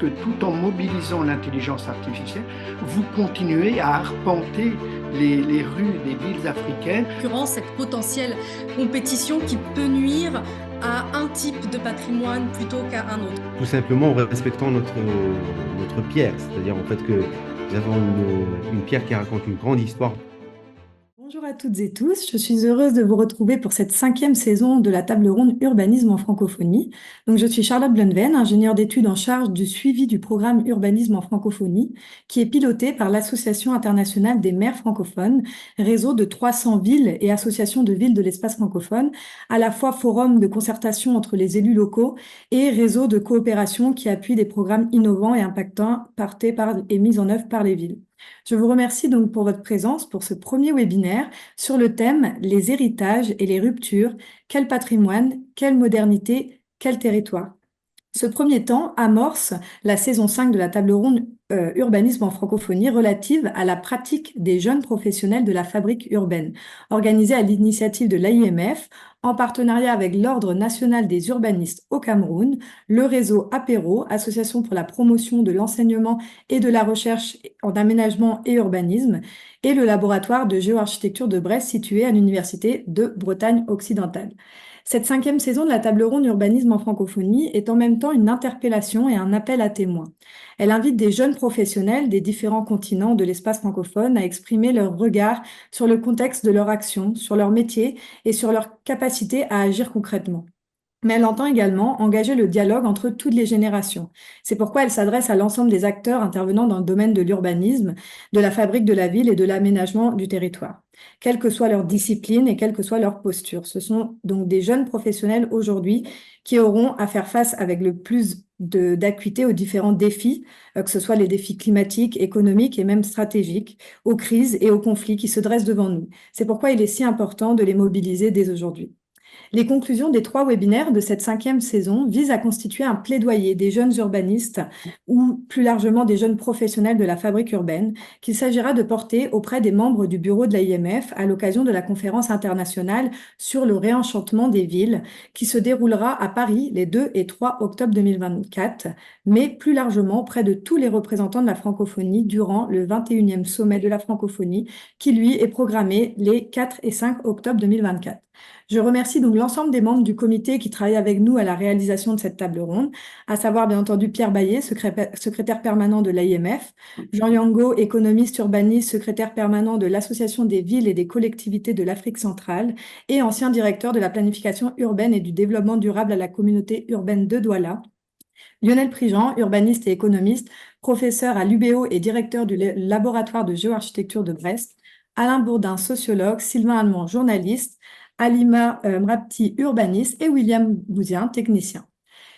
que tout en mobilisant l'intelligence artificielle, vous continuez à arpenter les rues des villes africaines. En l'occurrence, cette potentielle compétition qui peut nuire à un type de patrimoine plutôt qu'à un autre. Tout simplement en respectant notre pierre, c'est-à-dire en fait que nous avons une pierre qui raconte une grande histoire. Bonjour à toutes et tous, je suis heureuse de vous retrouver pour cette 5e saison de la table ronde Urbanisme en francophonie. Donc, je suis Charlotte Blunven, ingénieure d'études en charge du suivi du programme Urbanisme en francophonie, qui est piloté par l'Association internationale des maires francophones, réseau de 300 villes et associations de villes de l'espace francophone, à la fois forum de concertation entre les élus locaux et réseau de coopération qui appuie des programmes innovants et impactants portés par et mis en œuvre par les villes. Je vous remercie donc pour votre présence pour ce premier webinaire sur le thème Les héritages et les ruptures, quel patrimoine, quelle modernité, quel territoire. Ce premier temps amorce la saison 5 de la table ronde Urbanisme en francophonie relative à la pratique des jeunes professionnels de la fabrique urbaine, organisée à l'initiative de l'AIMF en partenariat avec l'Ordre national des urbanistes au Cameroun, le réseau APERO, Association pour la promotion de l'enseignement et de la recherche en aménagement et urbanisme, et le laboratoire de géoarchitecture de Brest situé à l'Université de Bretagne occidentale. Cette 5e saison de la table ronde Urbanisme en francophonie est en même temps une interpellation et un appel à témoins. Elle invite des jeunes professionnels des différents continents de l'espace francophone à exprimer leur regard sur le contexte de leur action, sur leur métier et sur leur capacité à agir concrètement. Mais elle entend également engager le dialogue entre toutes les générations. C'est pourquoi elle s'adresse à l'ensemble des acteurs intervenant dans le domaine de l'urbanisme, de la fabrique de la ville et de l'aménagement du territoire, quelle que soit leur discipline et quelle que soit leur posture. Ce sont donc des jeunes professionnels aujourd'hui qui auront à faire face avec le plus d'acuité aux différents défis, que ce soit les défis climatiques, économiques et même stratégiques, aux crises et aux conflits qui se dressent devant nous. C'est pourquoi il est si important de les mobiliser dès aujourd'hui. Les conclusions des 3 webinaires de cette 5e saison visent à constituer un plaidoyer des jeunes urbanistes ou plus largement des jeunes professionnels de la fabrique urbaine qu'il s'agira de porter auprès des membres du bureau de l'AIMF à l'occasion de la conférence internationale sur le réenchantement des villes qui se déroulera à Paris les 2 et 3 octobre 2024, mais plus largement auprès de tous les représentants de la francophonie durant le 21e sommet de la francophonie qui lui est programmé les 4 et 5 octobre 2024. Je remercie donc l'ensemble des membres du comité qui travaillent avec nous à la réalisation de cette table ronde, à savoir bien entendu Pierre Baillet, secrétaire permanent de l'AIMF, Jean Yango, économiste urbaniste, secrétaire permanent de l'Association des villes et des collectivités de l'Afrique centrale et ancien directeur de la planification urbaine et du développement durable à la communauté urbaine de Douala, Lionel Prigent, urbaniste et économiste, professeur à l'UBO et directeur du laboratoire de géoarchitecture de Brest, Alain Bourdin, sociologue, Sylvain Allemand, journaliste, Alima Mrapti, urbaniste, et William Bouzien, technicien.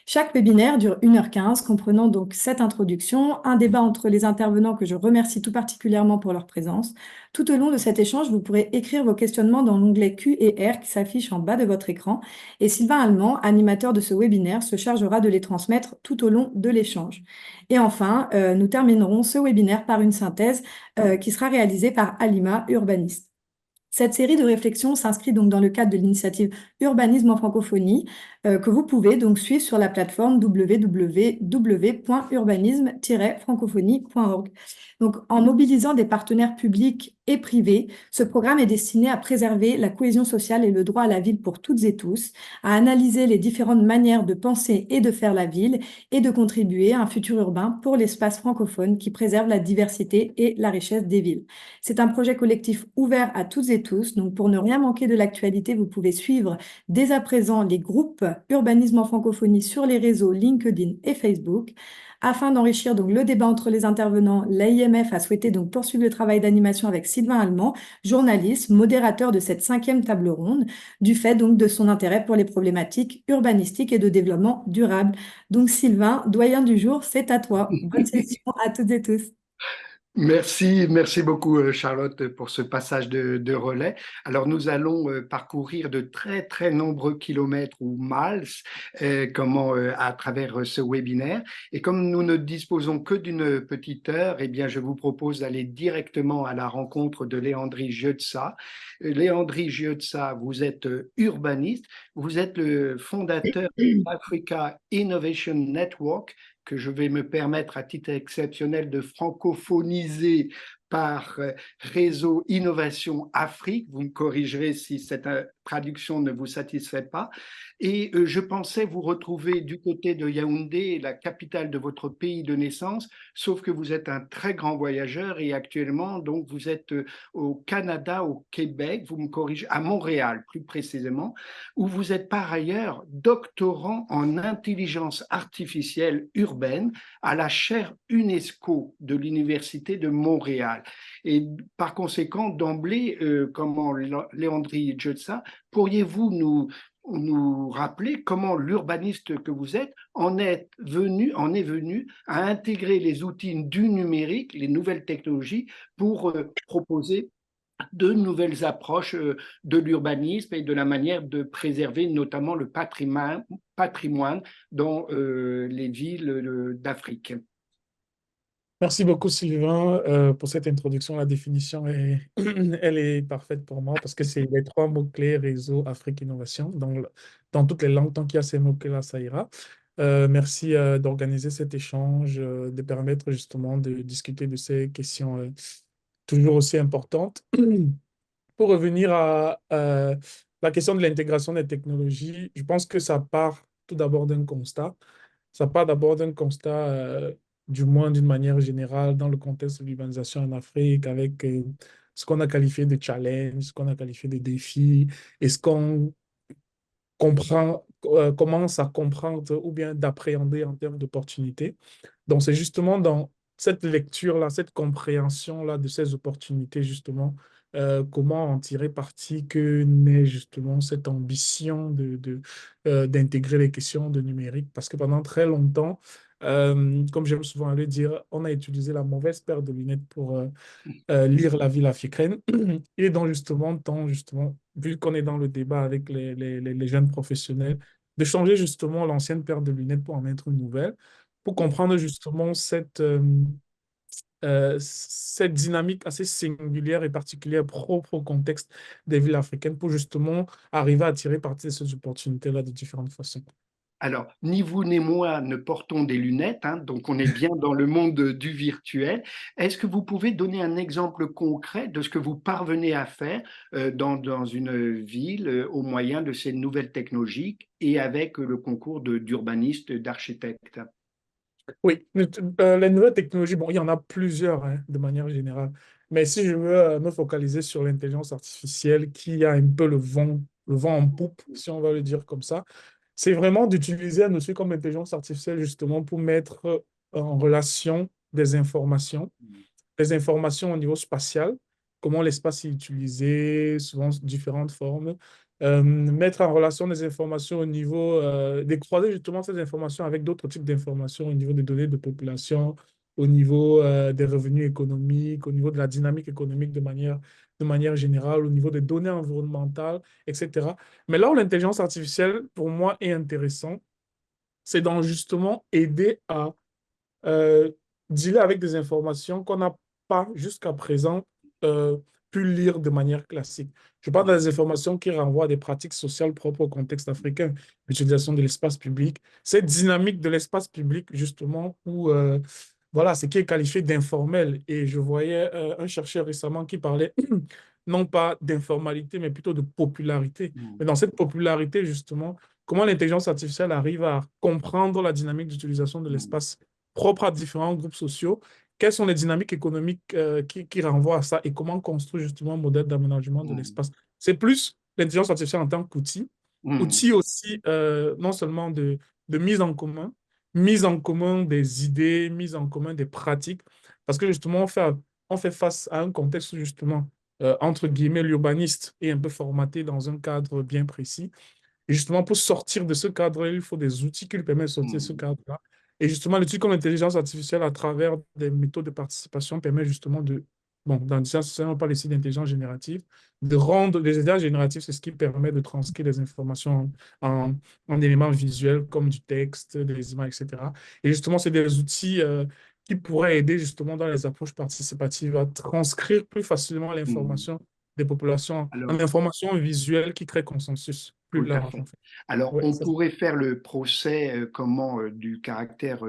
Chaque webinaire dure 1h15, comprenant donc cette introduction, un débat entre les intervenants que je remercie tout particulièrement pour leur présence. Tout au long de cet échange, vous pourrez écrire vos questionnements dans l'onglet Q et R qui s'affiche en bas de votre écran. Et Sylvain Allemand, animateur de ce webinaire, se chargera de les transmettre tout au long de l'échange. Et enfin, nous terminerons ce webinaire par une synthèse qui sera réalisée par Alima, urbaniste. Cette série de réflexions s'inscrit donc dans le cadre de l'initiative Urbanisme en francophonie que vous pouvez donc suivre sur la plateforme www.urbanisme-francophonie.org. Donc, en mobilisant des partenaires publics et privés, ce programme est destiné à préserver la cohésion sociale et le droit à la ville pour toutes et tous, à analyser les différentes manières de penser et de faire la ville et de contribuer à un futur urbain pour l'espace francophone qui préserve la diversité et la richesse des villes. C'est un projet collectif ouvert à toutes et tous. Donc, pour ne rien manquer de l'actualité, vous pouvez suivre dès à présent les groupes Urbanisme en francophonie sur les réseaux LinkedIn et Facebook. Afin d'enrichir donc le débat entre les intervenants, l'AIMF a souhaité donc poursuivre le travail d'animation avec Sylvain Allemand, journaliste, modérateur de cette 5e table ronde, du fait donc de son intérêt pour les problématiques urbanistiques et de développement durable. Donc Sylvain, doyen du jour, c'est à toi. Bonne session à toutes et tous. Merci beaucoup Charlotte pour ce passage de relais. Alors nous allons parcourir de très nombreux kilomètres ou miles à travers ce webinaire. Et comme nous ne disposons que d'une petite heure, eh bien je vous propose d'aller directement à la rencontre de Léandri Giotsa. Léandri Giotsa, vous êtes urbaniste, vous êtes le fondateur de l'Africa Innovation Network, que je vais me permettre à titre exceptionnel de francophoniser par Réseau Innovation Afrique. Vous me corrigerez si cette traduction ne vous satisfait pas. Et je pensais vous retrouver du côté de Yaoundé, la capitale de votre pays de naissance, sauf que vous êtes un très grand voyageur et actuellement, donc, vous êtes au Canada, au Québec, vous me corrigez, à Montréal plus précisément, où vous êtes par ailleurs doctorant en intelligence artificielle urbaine à la chaire UNESCO de l'Université de Montréal. Et par conséquent, d'emblée, comment Léandri Djetsa, pourriez-vous nous rappeler comment l'urbaniste que vous êtes en est venu à intégrer les outils du numérique, les nouvelles technologies, pour proposer de nouvelles approches de l'urbanisme et de la manière de préserver notamment le patrimoine dans les villes d'Afrique. Merci beaucoup, Sylvain, pour cette introduction. La définition elle est parfaite pour moi parce que c'est les trois mots-clés réseau, Afrique, innovation. Dans toutes les langues, tant qu'il y a ces mots-clés-là, ça ira. Merci d'organiser cet échange, de permettre justement de discuter de ces questions toujours aussi importantes. Pour revenir à la question de l'intégration des technologies, je pense que ça part tout d'abord d'un constat. Ça part d'abord d'un constat, du moins d'une manière générale, dans le contexte de l'urbanisation en Afrique, avec ce qu'on a qualifié de challenge, ce qu'on a qualifié de défi, et ce qu'on commence à comprendre ou bien d'appréhender en termes d'opportunités. Donc, c'est justement dans cette lecture-là, cette compréhension-là de ces opportunités, justement, comment en tirer parti que naît justement cette ambition d'intégrer les questions de numérique. Parce que pendant très longtemps, comme j'aime souvent le dire, on a utilisé la mauvaise paire de lunettes pour lire la ville africaine. Et donc, justement, vu qu'on est dans le débat avec les jeunes professionnels, de changer justement l'ancienne paire de lunettes pour en mettre une nouvelle, pour comprendre justement cette dynamique assez singulière et particulière propre au contexte des villes africaines, pour justement arriver à tirer parti de ces opportunités-là de différentes façons. Alors, ni vous ni moi ne portons des lunettes, hein, donc on est bien dans le monde du virtuel. Est-ce que vous pouvez donner un exemple concret de ce que vous parvenez à faire dans une ville au moyen de ces nouvelles technologies et avec le concours d'urbanistes, d'architectes? Oui, les nouvelles technologies, bon, il y en a plusieurs, hein, de manière générale. Mais si je veux me focaliser sur l'intelligence artificielle qui a un peu le vent en poupe, si on va le dire comme ça, c'est vraiment d'utiliser un outil comme l'intelligence artificielle justement pour mettre en relation des informations au niveau spatial, comment l'espace est utilisé, souvent sous différentes formes, mettre en relation des informations au niveau, de croiser justement ces informations avec d'autres types d'informations au niveau des données de population, au niveau des revenus économiques, au niveau de la dynamique économique de manière générale, au niveau des données environnementales, etc. Mais là où l'intelligence artificielle, pour moi, est intéressant, c'est dans justement aider à euh, dealer avec des informations qu'on n'a pas jusqu'à présent euh, pu lire de manière classique. Je parle des informations qui renvoient à des pratiques sociales propres au contexte africain, l'utilisation de l'espace public, cette dynamique de l'espace public, justement, où voilà, ce qui est qualifié d'informel. Et je voyais un chercheur récemment qui parlait non pas d'informalité, mais plutôt de popularité. Mais dans cette popularité, justement, comment l'intelligence artificielle arrive à comprendre la dynamique d'utilisation de l'espace propre à différents groupes sociaux, quelles sont les dynamiques économiques qui renvoient à ça et comment construire justement un modèle d'aménagement de l'espace. C'est plus l'intelligence artificielle en tant qu'outil, outil aussi non seulement de mise en commun des idées, mise en commun des pratiques, parce que justement on fait face à un contexte où justement, entre guillemets, l'urbaniste est un peu formaté dans un cadre bien précis. Et justement, pour sortir de ce cadre, il faut des outils qui lui permettent de sortir de ce cadre-là. Et justement, l'étude comme l'intelligence artificielle à travers des méthodes de participation permet justement bon, dans le sens, on parle ici d'intelligence générative, de rendre les intelligences génératives, c'est ce qui permet de transcrire les informations en éléments visuels comme du texte, des images, etc. Et justement, c'est des outils qui pourraient aider justement dans les approches participatives à transcrire plus facilement l'information des populations en Alors, information visuelle qui crée consensus. plus Tout à large, en fait. fait. Alors, Ouais, on ça, pourrait faire le procès du caractère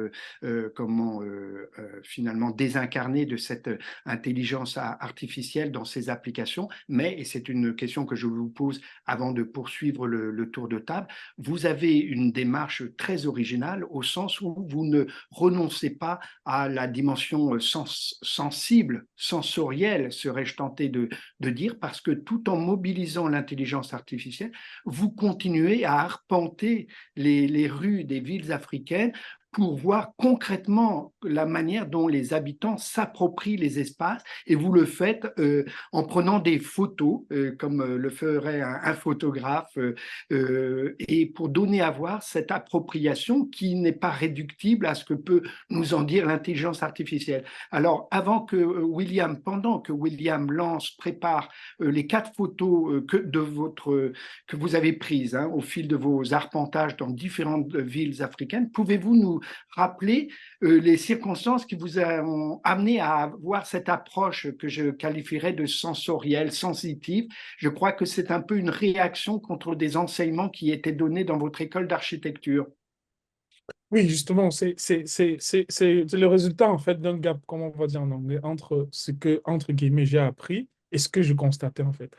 finalement désincarné de cette intelligence artificielle dans ses applications, mais, et c'est une question que je vous pose avant de poursuivre le tour de table, vous avez une démarche très originale au sens où vous ne renoncez pas à la dimension sensible, sensorielle, serais-je tenté de dire, parce que tout en mobilisant l'intelligence artificielle, vous continuez à arpenter les rues des villes africaines pour voir concrètement la manière dont les habitants s'approprient les espaces, et vous le faites en prenant des photos, comme le ferait un photographe, et pour donner à voir cette appropriation qui n'est pas réductible à ce que peut nous en dire l'intelligence artificielle. Alors, pendant que William Lance prépare les 4 photos que vous avez prises au fil de vos arpentages dans différentes villes africaines, pouvez-vous nous rappeler les circonstances qui vous ont amené à avoir cette approche que je qualifierais de sensorielle, sensitive? Je crois que c'est un peu une réaction contre des enseignements qui étaient donnés dans votre école d'architecture. Oui, justement, c'est le résultat, en fait, d'un gap, comme on va dire en anglais, entre ce que, entre guillemets, j'ai appris et ce que je constatais, en fait.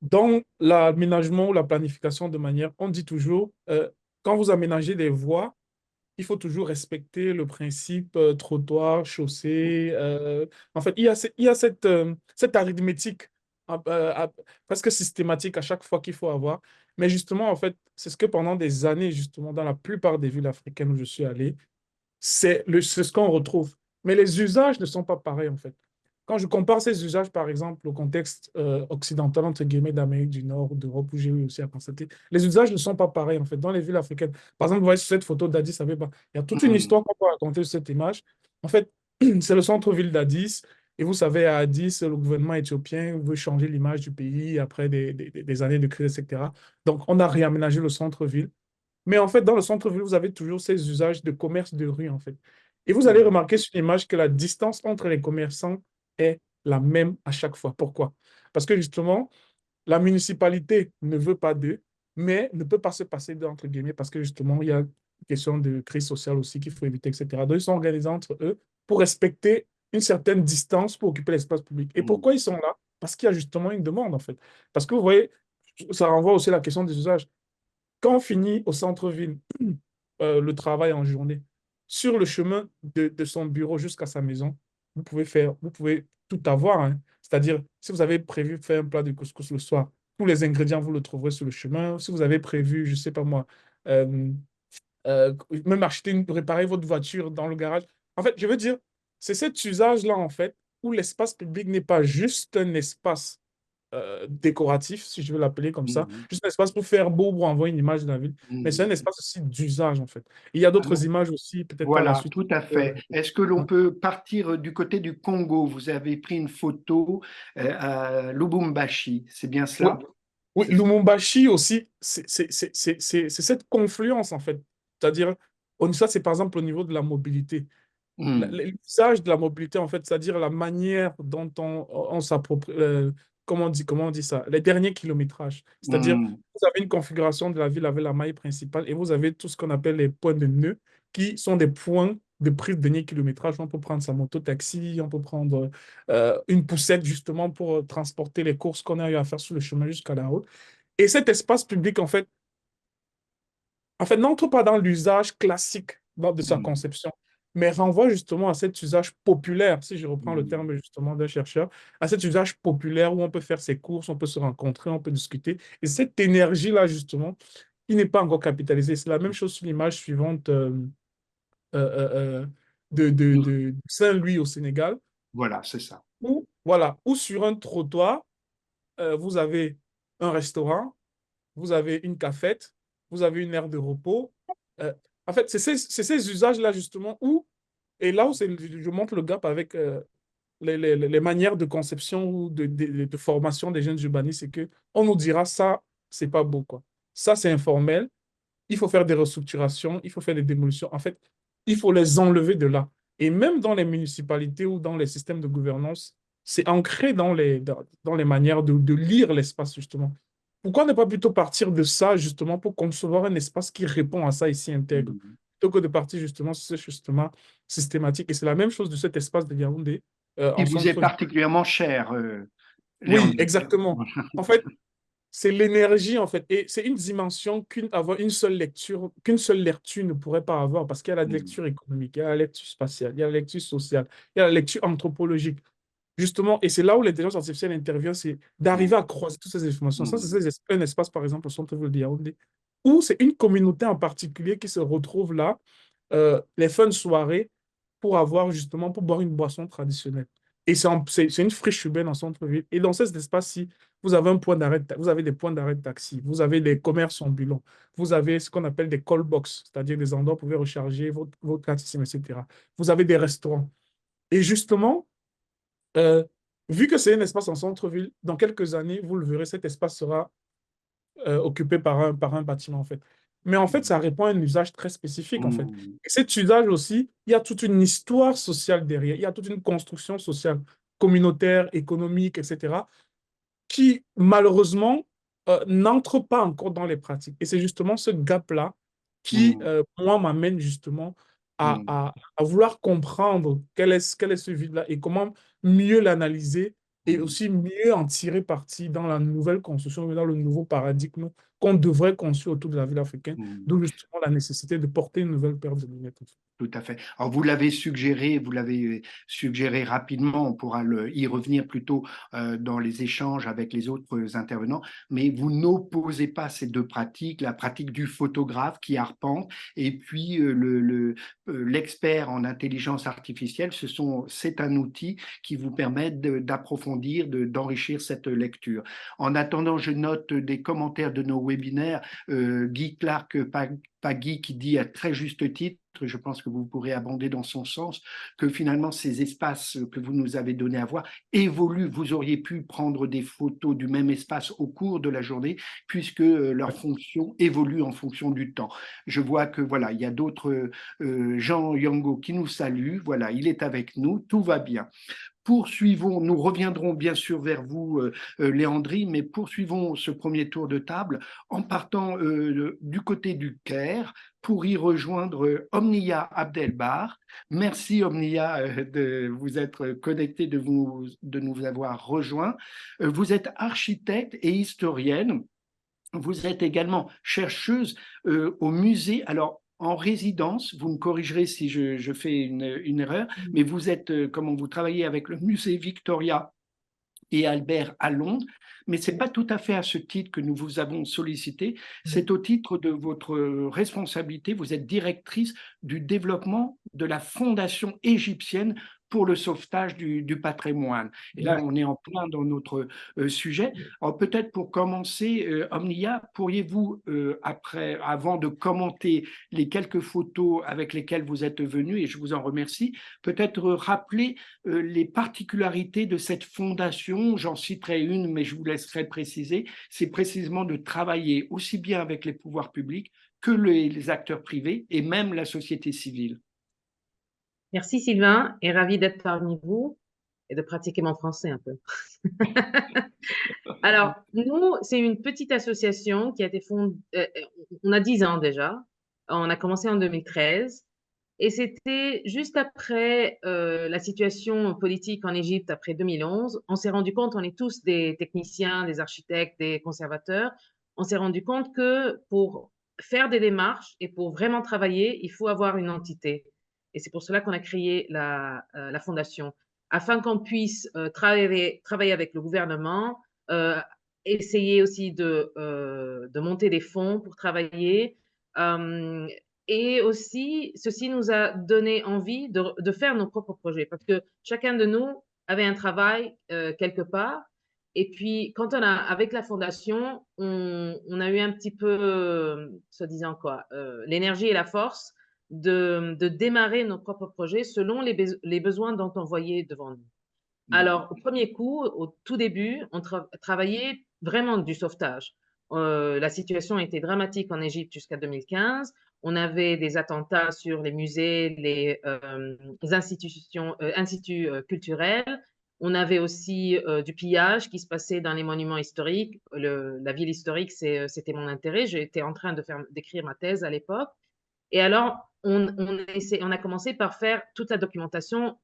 Dans l'aménagement ou la planification de manière, on dit toujours, quand vous aménagez des voies, il faut toujours respecter le principe trottoir, chaussée. En fait, il y a cette arithmétique presque systématique à chaque fois qu'il faut avoir. Mais justement, en fait, c'est ce que pendant des années, justement, dans la plupart des villes africaines où je suis allé, c'est ce qu'on retrouve. Mais les usages ne sont pas pareils, en fait. Quand je compare ces usages, par exemple, au contexte occidental, entre guillemets, d'Amérique du Nord, d'Europe, où j'ai eu aussi à constater, les usages ne sont pas pareils, en fait, dans les villes africaines. Par exemple, vous voyez sur cette photo d'Addis Abeba, il y a toute une Mmh. histoire qu'on peut raconter sur cette image. En fait, c'est le centre-ville d'Addis. Et vous savez, à Addis, le gouvernement éthiopien veut changer l'image du pays après des années de crise, etc. Donc, on a réaménagé le centre-ville. Mais en fait, dans le centre-ville, vous avez toujours ces usages de commerce de rue, en fait. Et vous allez Mmh. remarquer sur l'image que la distance entre les commerçants est la même à chaque fois. Pourquoi? Parce que justement, la municipalité ne veut pas d'eux, mais ne peut pas se passer d'eux, entre guillemets, parce que justement, il y a une question de crise sociale aussi qu'il faut éviter, etc. Donc, ils sont organisés entre eux pour respecter une certaine distance pour occuper l'espace public. Et Mmh. pourquoi ils sont là? Parce qu'il y a justement une demande, en fait. Parce que vous voyez, ça renvoie aussi à la question des usages. Quand on finit au centre-ville le travail en journée, sur le chemin de son bureau jusqu'à sa maison, vous pouvez tout avoir, hein. C'est-à-dire, si vous avez prévu faire un plat de couscous le soir, tous les ingrédients, vous le trouverez sur le chemin. Si vous avez prévu, je ne sais pas moi, euh, même réparer votre voiture dans le garage. En fait, je veux dire, c'est cet usage-là, en fait, où l'espace public n'est pas juste un espace décoratif, si je veux l'appeler comme ça, Mmh. juste un espace pour faire beau, pour envoyer une image de la ville, mais c'est un Mmh. espace aussi d'usage, en fait. Et il y a d'autres images aussi, peut-être par la Voilà, suite. tout à Euh, fait. Est-ce que l'on peut partir du côté du Congo? Vous avez pris une photo à Lubumbashi, c'est bien ouais, cela? oui, Lumumbashi aussi, c'est cette confluence, en fait. C'est-à-dire, ça, c'est par exemple au niveau de la mobilité. Hmm. L'usage de la mobilité, en fait, c'est-à-dire la manière dont on s'approprie, comment on dit ça, les derniers kilométrages. C'est-à-dire, Hmm. vous avez une configuration de la ville avec la maille principale et vous avez tout ce qu'on appelle les points de nœud, qui sont des points de prise de dernier kilométrage. On peut prendre sa moto-taxi, on peut prendre une poussette justement pour transporter les courses qu'on a eu à faire sur le chemin jusqu'à la route. Et cet espace public, en fait, n'entre pas dans l'usage classique de sa Hmm. conception, mais renvoie justement à cet usage populaire, si je reprends le Hmm. terme justement d'un chercheur, à cet usage populaire où on peut faire ses courses, on peut se rencontrer, on peut discuter. Et cette énergie-là, justement, qui n'est pas encore capitalisée. C'est la même chose sur l'image suivante euh, Nous- de Saint-Louis au Sénégal, Voilà, c'est ça. où sur un trottoir, vous avez un restaurant, vous avez une cafette, vous avez une aire de repos. Euh, En fait, c'est ces usages-là, justement, et là où je montre le gap avec les manières de conception ou de formation des jeunes urbanistes, c'est que on nous dira ça, c'est pas beau, quoi. Ça, c'est informel. Il faut faire des restructurations, il faut faire des démolitions. En fait, il faut les enlever de là. Et même dans les municipalités ou dans les systèmes de gouvernance, c'est ancré dans les manières de lire l'espace, justement, pourquoi ne pas plutôt partir de ça, justement, pour concevoir un espace qui répond à ça et s'y intègre, Mm. plutôt que de partir justement sur ce justement systématique. Et c'est la même chose de cet espace de Yaoundé Qui en vous est centre-ville. particulièrement cher, Oui, Léandre. exactement. En fait, c'est l'énergie, en fait. Et c'est une dimension avoir une seule lecture, qu'une seule lecture ne pourrait pas avoir, parce qu'il y a la Mm. lecture économique, il y a la lecture spatiale, il y a la lecture sociale, il y a la lecture anthropologique. Justement, et c'est là où l'intelligence artificielle intervient, c'est d'arriver à croiser toutes ces informations. Ça, Mm. c'est un espace, par exemple, au centre-ville de Yaoundé, où c'est une communauté en particulier qui se retrouve là, les fins de soirée, pour avoir justement, pour boire une boisson traditionnelle. Et c'est une friche urbaine en centre-ville. Et dans cet espace-ci, vous avez un point d'arrêt, vous avez des points d'arrêt de taxi, vous avez des commerces ambulants, vous avez ce qu'on appelle des call box, c'est-à-dire des endroits où vous pouvez recharger votre carte SIM, etc. Vous avez des restaurants. Et justement, euh, vu que c'est un espace en centre-ville, dans quelques années, vous le verrez, cet espace sera occupé par un bâtiment, en fait. Mais en fait, ça répond à un usage très spécifique, en fait. Mm. Et cet usage aussi, il y a toute une histoire sociale derrière, il y a toute une construction sociale, communautaire, économique, etc., qui, malheureusement, n'entre pas encore dans les pratiques. Et c'est justement ce gap-là qui, Mm. moi, m'amène justement Mm. à vouloir comprendre quel est ce vide-là et comment mieux l'analyser et Mm. aussi mieux en tirer parti dans la nouvelle construction, dans le nouveau paradigme qu'on devrait construire autour de la ville africaine, Mm. d'où justement la nécessité de porter une nouvelle paire de lunettes. Tout à fait. Alors, vous l'avez suggéré rapidement, on pourra y revenir plutôt dans les échanges avec les autres intervenants, mais vous n'opposez pas ces deux pratiques, la pratique du photographe qui arpente et puis l'expert en intelligence artificielle. C'est un outil qui vous permet d'approfondir, d'enrichir cette lecture. En attendant, je note des commentaires de nos webinaires, Guy Clark Paggy qui dit à très juste titre, je pense que vous pourrez abonder dans son sens, que finalement ces espaces que vous nous avez donné à voir évoluent. Vous auriez pu prendre des photos du même espace au cours de la journée puisque leur fonction évolue en fonction du temps. Je vois que voilà, il y a d'autres Jean Yango qui nous salue. Voilà, il est avec nous, tout va bien. Poursuivons, nous reviendrons bien sûr vers vous, Léandrie, mais poursuivons ce premier tour de table en partant du côté du Caire pour y rejoindre Omnia Abdelbar. Merci Omnia de vous être connecté, de nous avoir rejoints. Vous êtes architecte et historienne. Vous êtes également chercheuse au musée. Alors, en résidence, vous me corrigerez si je fais une erreur, mais vous êtes, comment vous travaillez avec le musée Victoria et Albert à Londres, mais ce n'est pas tout à fait à ce titre que nous vous avons sollicité, c'est au titre de votre responsabilité. Vous êtes directrice du développement de la Fondation égyptienne pour le sauvetage du patrimoine. Et là, on est en plein dans notre sujet. Alors peut-être pour commencer, Omnia, pourriez-vous, avant de commenter les quelques photos avec lesquelles vous êtes venu, et je vous en remercie, peut-être rappeler les particularités de cette fondation. J'en citerai une, mais je vous laisserai préciser. C'est précisément de travailler aussi bien avec les pouvoirs publics que les acteurs privés et même la société civile. Merci Sylvain, et ravi d'être parmi vous et de pratiquer mon français un peu. Alors, nous, c'est une petite association qui a été fondée, on a 10 ans déjà. On a commencé en 2013 et c'était juste après la situation politique en Égypte après 2011. On s'est rendu compte, on est tous des techniciens, des architectes, des conservateurs. On s'est rendu compte que pour faire des démarches et pour vraiment travailler, il faut avoir une entité. Et c'est pour cela qu'on a créé la fondation, afin qu'on puisse travailler avec le gouvernement, euh, essayer aussi de monter des fonds pour travailler. Euh, et aussi, ceci nous a donné envie de faire nos propres projets parce que chacun de nous avait un travail quelque part. Et puis, avec la fondation, on a eu un petit peu, soi-disant quoi, l'énergie et la force de démarrer nos propres projets selon les besoins dont on voyait devant nous. Alors, au premier coup, au tout début, on travaillait vraiment du sauvetage. La situation était dramatique en Égypte jusqu'à 2015. On avait des attentats sur les musées, les instituts culturels. On avait aussi du pillage qui se passait dans les monuments historiques. La ville historique, c'était mon intérêt. J'étais en train d'écrire ma thèse à l'époque. Et alors, on a commencé par faire toute la documentation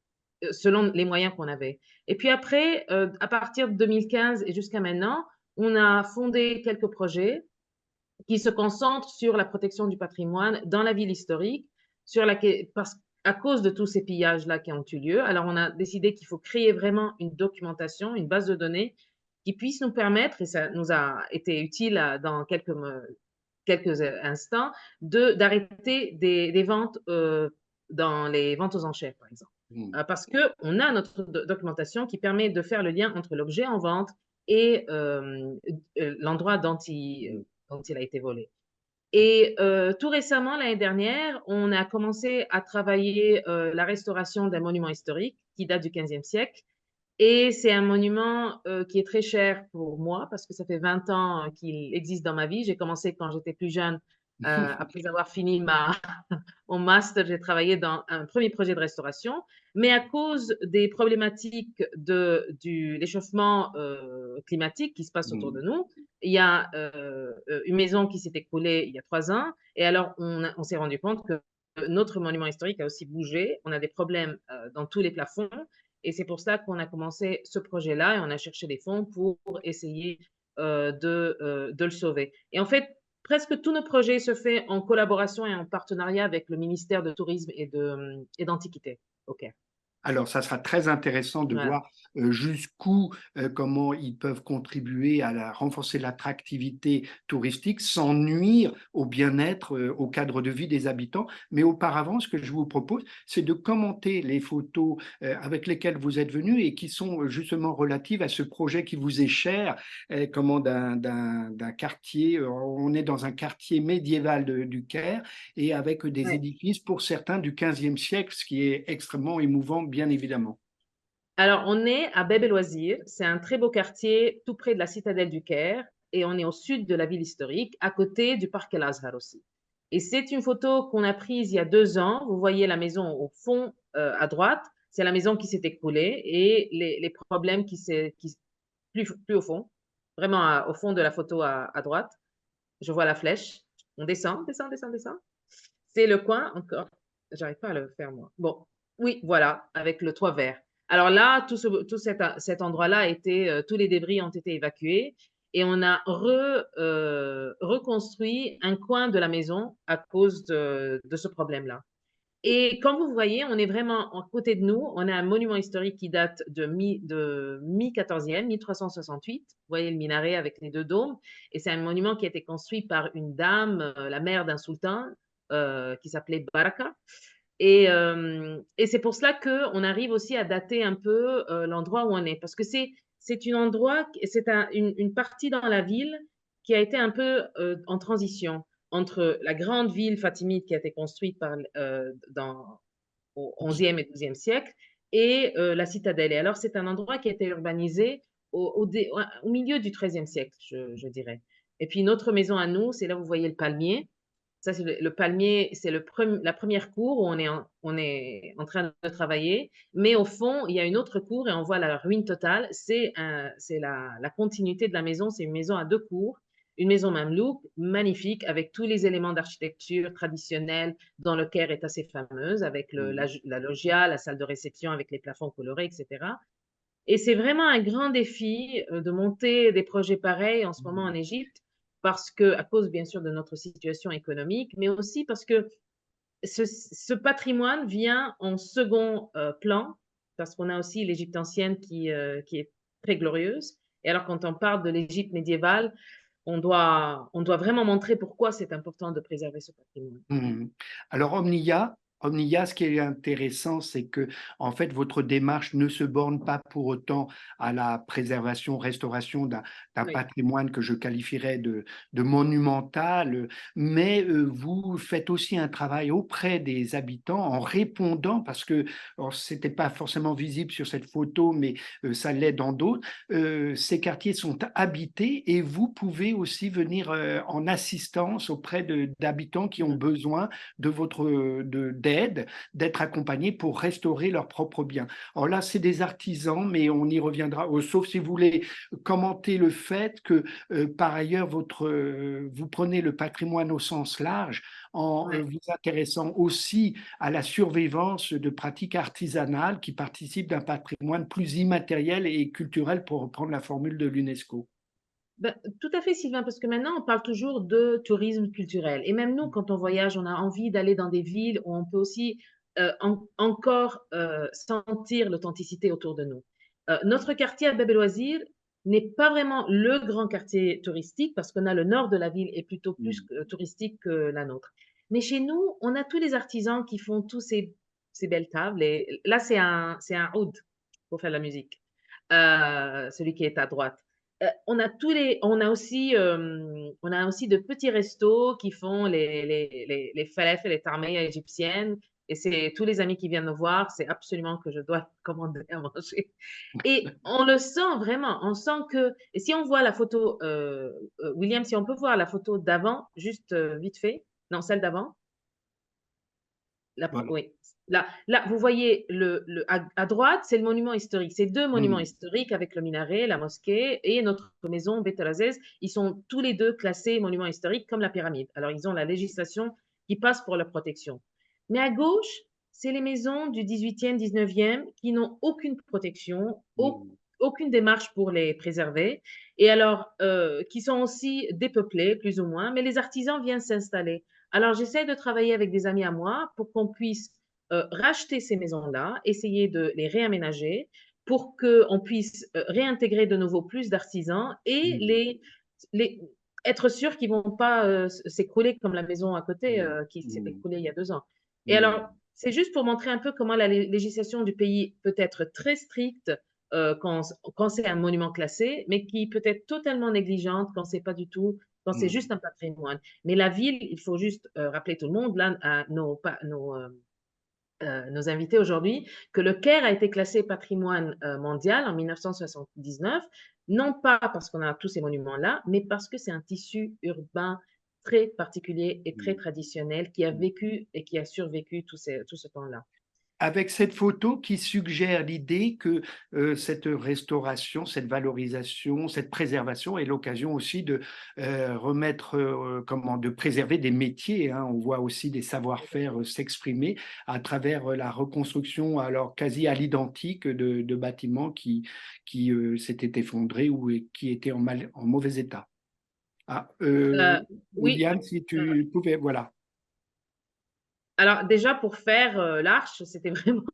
selon les moyens qu'on avait. Et puis après, à partir de 2015 et jusqu'à maintenant, on a fondé quelques projets qui se concentrent sur la protection du patrimoine dans la ville historique, à cause de tous ces pillages-là qui ont eu lieu. Alors, on a décidé qu'il faut créer vraiment une documentation, une base de données qui puisse nous permettre, et ça nous a été utile dans quelques instants, d'arrêter des ventes dans les ventes aux enchères, par exemple. Parce qu'on a notre documentation qui permet de faire le lien entre l'objet en vente et l'endroit dont il a été volé. Et tout récemment, l'année dernière, on a commencé à travailler la restauration d'un monument historique qui date du XVe siècle. Et c'est un monument qui est très cher pour moi parce que ça fait 20 ans qu'il existe dans ma vie. J'ai commencé quand j'étais plus jeune. Après avoir fini mon master, j'ai travaillé dans un premier projet de restauration. Mais à cause des problématiques de l'échauffement climatique qui se passe autour de nous, il y a une maison qui s'est écroulée il y a 3 ans. Et alors, on s'est rendu compte que notre monument historique a aussi bougé. On a des problèmes dans tous les plafonds. Et c'est pour ça qu'on a commencé ce projet-là et on a cherché des fonds pour essayer de le sauver. Et en fait, presque tous nos projets se font en collaboration et en partenariat avec le ministère de Tourisme et d'Antiquité. OK. Alors, ça sera très intéressant de Voilà. voir jusqu'où, comment ils peuvent contribuer à renforcer l'attractivité touristique sans nuire au bien-être, au cadre de vie des habitants. Mais auparavant, ce que je vous propose, c'est de commenter les photos avec lesquelles vous êtes venus et qui sont justement relatives à ce projet qui vous est cher, d'un quartier. On est dans un quartier médiéval du Caire et avec des Ouais. édifices, pour certains, du XVe siècle, ce qui est extrêmement émouvant, bien évidemment. Alors, on est à Bab el Wazir. C'est un très beau quartier tout près de la citadelle du Caire et on est au sud de la ville historique, à côté du parc El Azhar aussi. Et c'est une photo qu'on a prise il y a 2 ans. Vous voyez la maison au fond à droite. C'est la maison qui s'est écroulée et les problèmes plus au fond, vraiment au fond de la photo à droite. Je vois la flèche. On descend, descend, descend, descend. C'est le coin encore. J'arrive pas à le faire moi. Bon, oui, voilà, avec le toit vert. Alors là, tout cet endroit-là a été, tous les débris ont été évacués et on a reconstruit un coin de la maison à cause de ce problème-là. Et comme vous voyez, on est vraiment à côté de nous. On a un monument historique qui date de mi-14e, 1368. Vous voyez le minaret avec les 2 dômes. Et c'est un monument qui a été construit par une dame, la mère d'un sultan, qui s'appelait Baraka. Et c'est pour cela qu'on arrive aussi à dater un peu l'endroit où on est. Parce que c'est une partie dans la ville qui a été un peu en transition entre la grande ville fatimide qui a été construite au XIe et XIIe siècle et la citadelle. Et alors, c'est un endroit qui a été urbanisé au milieu du XIIIe siècle, je dirais. Et puis, notre maison à nous, c'est là où vous voyez le palmier. Ça, c'est le palmier, c'est la première cour où on est en train de travailler. Mais au fond, il y a une autre cour et on voit la ruine totale. C'est la continuité de la maison. C'est une maison à 2 cours, une maison mamelouk, magnifique, avec tous les éléments d'architecture traditionnelle dont le Caire est assez fameuse, avec la loggia, la salle de réception avec les plafonds colorés, etc. Et c'est vraiment un grand défi de monter des projets pareils en ce moment en Égypte parce que, à cause bien sûr de notre situation économique, mais aussi parce que ce patrimoine vient en second plan, parce qu'on a aussi l'Égypte ancienne qui est très glorieuse. Et alors, quand on parle de l'Égypte médiévale, on doit vraiment montrer pourquoi c'est important de préserver ce patrimoine. Alors, Omnia, ce qui est intéressant, c'est que, en fait, votre démarche ne se borne pas pour autant à la préservation, restauration d'un Oui. patrimoine que je qualifierais de monumental, mais vous faites aussi un travail auprès des habitants en répondant, parce que ce n'était pas forcément visible sur cette photo, mais ça l'est dans d'autres. Ces quartiers sont habités et vous pouvez aussi venir en assistance auprès d'habitants qui ont besoin d'aide d'aide, d'être accompagnés pour restaurer leurs propres biens. Alors là, c'est des artisans, mais on y reviendra, sauf si vous voulez commenter le fait que, par ailleurs, vous prenez le patrimoine au sens large en Ouais. vous intéressant aussi à la survivance de pratiques artisanales qui participent d'un patrimoine plus immatériel et culturel, pour reprendre la formule de l'UNESCO. Ben, tout à fait, Sylvain, parce que maintenant, on parle toujours de tourisme culturel. Et même nous, quand on voyage, on a envie d'aller dans des villes où on peut aussi encore sentir l'authenticité autour de nous. Notre quartier à Bab-el-Ouazir n'est pas vraiment le grand quartier touristique, parce qu'on a le nord de la ville est plutôt plus touristique que la nôtre. Mais chez nous, on a tous les artisans qui font tous ces belles tables. Et là, c'est un oud pour faire la musique, celui qui est à droite. On a aussi de petits restos qui font les falafels et les tarmeya égyptiennes. Et c'est tous les amis qui viennent nous voir, c'est absolument que je dois commander à manger. Et on le sent vraiment, on sent que, et si on voit la photo, William, si on peut voir la photo d'avant, juste vite fait, non, celle d'avant, Voilà. oui. Là, vous voyez à droite, c'est le monument historique. C'est deux monuments historiques avec le minaret, la mosquée et notre maison Beit el-Aziz. Ils sont tous les deux classés monuments historiques comme la pyramide. Alors, ils ont la législation qui passe pour leur protection. Mais à gauche, c'est les maisons du 18e, 19e qui n'ont aucune protection, aucune démarche pour les préserver. Et alors, qui sont aussi dépeuplées, plus ou moins, mais les artisans viennent s'installer. Alors, j'essaie de travailler avec des amis à moi pour qu'on puisse racheter ces maisons-là, essayer de les réaménager pour qu'on puisse réintégrer de nouveau plus d'artisans et être sûr qu'ils ne vont pas s'écrouler comme la maison à côté qui s'est écroulée il y a 2 ans. Et alors, c'est juste pour montrer un peu comment la législation du pays peut être très stricte quand c'est un monument classé, mais qui peut être totalement négligente quand c'est pas du tout, quand c'est juste un patrimoine. Mais la ville, il faut juste rappeler tout le monde, là, à nos invités aujourd'hui, que le Caire a été classé patrimoine mondial en 1979, non pas parce qu'on a tous ces monuments-là, mais parce que c'est un tissu urbain très particulier et très traditionnel qui a vécu et qui a survécu tout ce temps-là. Avec cette photo qui suggère l'idée que cette restauration, cette valorisation, cette préservation est l'occasion aussi de de préserver des métiers, hein. On voit aussi des savoir-faire s'exprimer à travers la reconstruction, alors quasi à l'identique, de bâtiments qui s'étaient effondrés ou qui étaient en mauvais état. Oui. William, si tu pouvais, voilà. Alors déjà pour faire l'arche, c'était vraiment,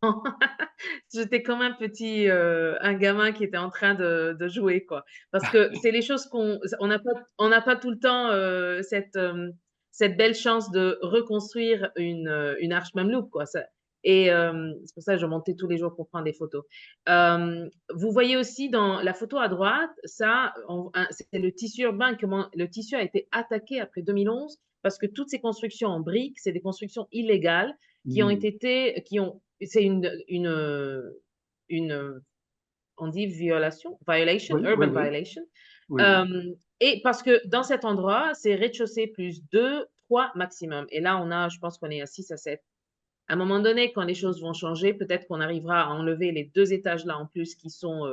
j'étais comme un gamin qui était en train de jouer quoi. Parce que c'est les choses on n'a pas tout le temps cette belle chance de reconstruire une arche mamelouk quoi. C'est pour ça que je montais tous les jours pour prendre des photos. Vous voyez aussi dans la photo à droite, c'est le tissu urbain. Le tissu a été attaqué après 2011 parce que toutes ces constructions en briques, c'est des constructions illégales qui ont c'est on dit violation, urban violation. Oui. Et parce que dans cet endroit, c'est rez-de-chaussée plus 2, 3 maximum. Et là, je pense qu'on est à 6 à 7. À un moment donné, quand les choses vont changer, peut-être qu'on arrivera à enlever les 2 étages là en plus qui sont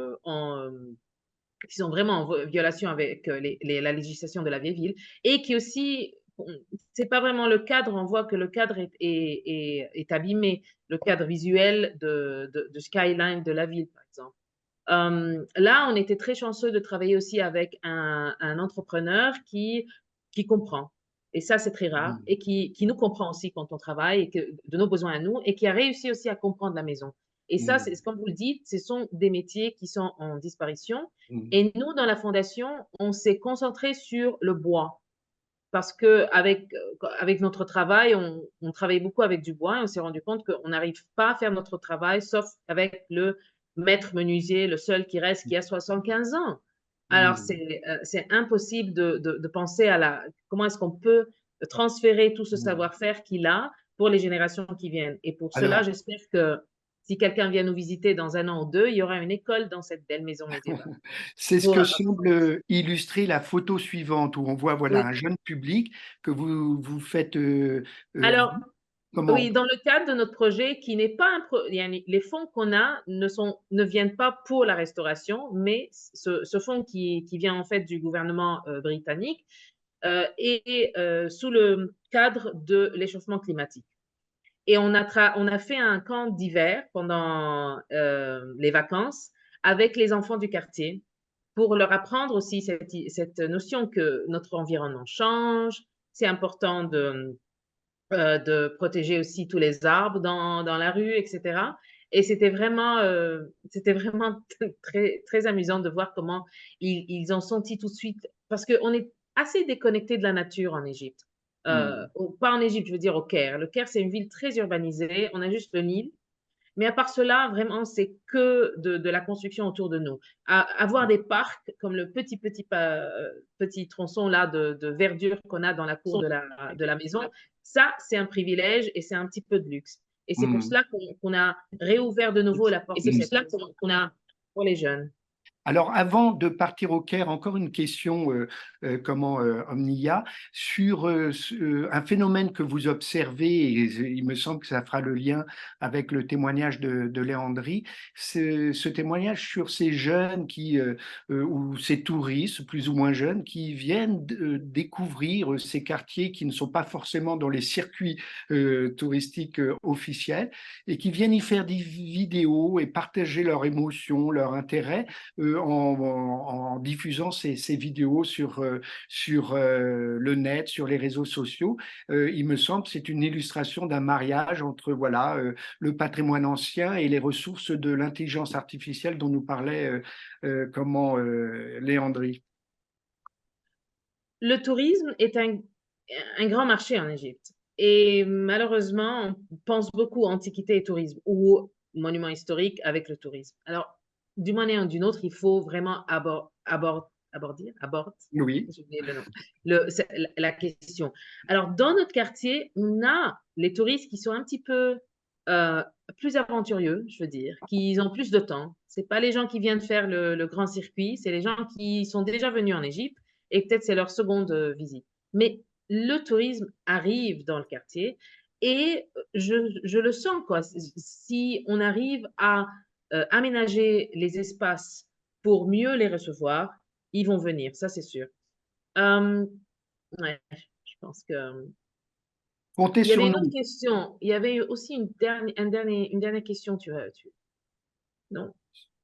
vraiment en violation avec la législation de la vieille ville et qui aussi, c'est pas vraiment le cadre, on voit que le cadre est abîmé, le cadre visuel de skyline de la ville, par exemple. Là, on était très chanceux de travailler aussi avec un entrepreneur qui comprend. Et ça, c'est très rare. Et qui nous comprend aussi quand on travaille et de nos besoins à nous et qui a réussi aussi à comprendre la maison. Et ça, c'est comme vous le dites, ce sont des métiers qui sont en disparition. Et nous, dans la fondation, on s'est concentré sur le bois. Parce qu'avec notre travail, on travaille beaucoup avec du bois et on s'est rendu compte qu'on n'arrive pas à faire notre travail sauf avec le maître menuisier, le seul qui reste, qui a 75 ans. Alors, c'est impossible de penser à comment est-ce qu'on peut transférer tout ce savoir-faire qu'il a pour les générations qui viennent. Et pour cela, j'espère que si quelqu'un vient nous visiter dans 1 an ou 2, il y aura une école dans cette belle maison médiévale. C'est ce que semble illustrer la photo suivante où on voit Oui. un jeune public que vous faites. Alors, Oui, Comment? dans le cadre de notre projet, qui n'est pas les fonds qu'on a ne viennent pas pour la restauration, mais ce fonds qui vient en fait du gouvernement britannique est sous le cadre de l'échauffement climatique. Et on a fait un camp d'hiver pendant les vacances avec les enfants du quartier pour leur apprendre aussi cette notion que notre environnement change. C'est important de protéger aussi tous les arbres dans la rue, etc. Et c'était vraiment très, très amusant de voir comment ils ont senti tout de suite, parce qu'on est assez déconnecté de la nature en Égypte. Hmm. Pas en Égypte, je veux dire au Caire. Le Caire, c'est une ville très urbanisée. On a juste le Nil. Mais à part cela, vraiment, c'est que de la construction autour de nous. Avoir des parcs comme le petit tronçon là de verdure qu'on a dans la cour de la maison, ça, c'est un privilège et c'est un petit peu de luxe. Et c'est pour Hmm. cela qu'on a réouvert de nouveau la porte de cette qu'on a pour les jeunes. Alors, avant de partir au Caire, encore une question, Omnia, sur un phénomène que vous observez, et il me semble que ça fera le lien avec le témoignage de Léandrie, ce témoignage sur ces jeunes ou ces touristes, plus ou moins jeunes, qui viennent découvrir ces quartiers qui ne sont pas forcément dans les circuits touristiques officiels, et qui viennent y faire des vidéos et partager leurs émotions, leurs intérêts en diffusant ces vidéos sur le net, sur les réseaux sociaux. Il me semble que c'est une illustration d'un mariage entre le patrimoine ancien et les ressources de l'intelligence artificielle dont nous parlait Léandrie. Le tourisme est un grand marché en Égypte. Et malheureusement, on pense beaucoup à antiquité et tourisme ou monuments historiques avec le tourisme. Alors, d'une manière ou d'une autre, il faut vraiment Oui, j'ai oublié le nom, la question. Alors, dans notre quartier, on a les touristes qui sont un petit peu euh, plus aventurieux, je veux dire, qui ont plus de temps. C'est pas les gens qui viennent faire le grand circuit, c'est les gens qui sont déjà venus en Égypte et peut-être c'est leur seconde visite. Mais le tourisme arrive dans le quartier et je le sens, quoi. Si on arrive à aménager les espaces pour mieux les recevoir, ils vont venir, ça c'est sûr. Euh, ouais, je pense que. comptez Il y sur avait une autre nous. question. Il y avait aussi une dernière question. Non.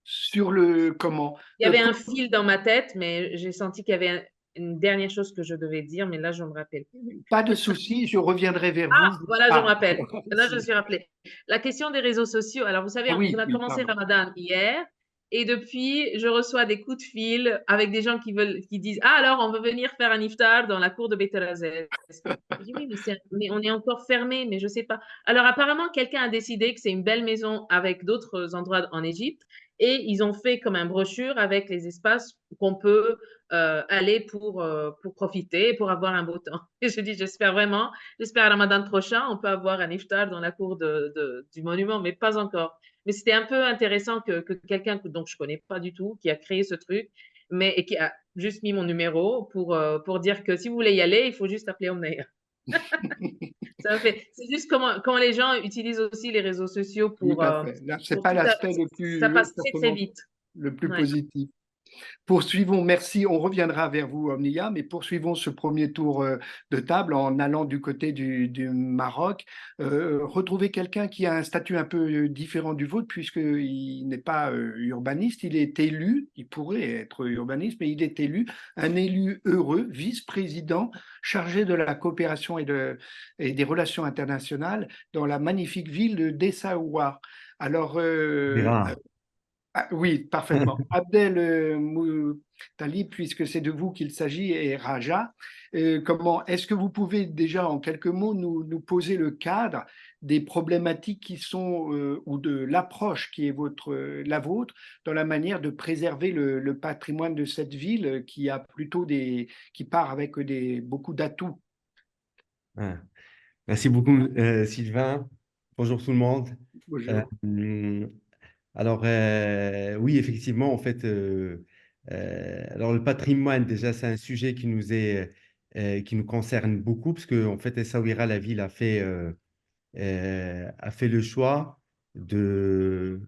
Sur le comment. Il y avait un fil dans ma tête, mais j'ai senti qu'il y avait une dernière chose que je devais dire, mais là, je ne me rappelle plus. Pas de souci, je reviendrai vers vous. Ah, voilà, je me Ah, rappelle. Là, je me suis rappelé. La question des réseaux sociaux. Alors, vous savez, ah on oui, a oui, commencé pardon. Ramadan hier et depuis, je reçois des coups de fil avec des gens qui disent, ah, alors, on veut venir faire un iftar dans la cour de Beit el-Aziz. Je dis, oui, mais on est encore fermé, mais je ne sais pas. Alors, apparemment, quelqu'un a décidé que c'est une belle maison avec d'autres endroits en Égypte et ils ont fait comme un brochure avec les espaces qu'on peut aller pour profiter, pour avoir un beau temps. Et je dis, j'espère à Ramadan prochain, on peut avoir un iftar dans la cour du monument, mais pas encore. Mais c'était un peu intéressant que quelqu'un dont je ne connais pas du tout, qui a créé ce truc, et qui a juste mis mon numéro pour dire que si vous voulez y aller, il faut juste appeler Omneir. C'est juste comment les gens utilisent aussi les réseaux sociaux Tout à fait. Là, c'est pour pas tout l'aspect ça passe très très forcément vite. le plus Ouais. positif. Poursuivons, merci, on reviendra vers vous, Omnia, mais poursuivons ce premier tour de table en allant du côté du Maroc. Retrouver quelqu'un qui a un statut un peu différent du vôtre, puisqu'il n'est pas urbaniste, il est élu, il pourrait être urbaniste, mais il est élu, un élu heureux, vice-président, chargé de la coopération et des relations internationales dans la magnifique ville d'Essaouira. Alors, Vera. oui, parfaitement. Abdel Moutalib, puisque c'est de vous qu'il s'agit, et Raja, est-ce que vous pouvez déjà en quelques mots nous poser le cadre des problématiques qui sont, ou de l'approche qui est la vôtre, dans la manière de préserver le patrimoine de cette ville qui part avec beaucoup d'atouts? Ah. Merci beaucoup, Sylvain. Bonjour tout le monde. Bonjour. Hum, alors, oui, effectivement, en fait, alors le patrimoine, déjà, c'est un sujet qui nous concerne beaucoup, parce que, en fait, Essaouira, la ville, a fait a fait le choix de,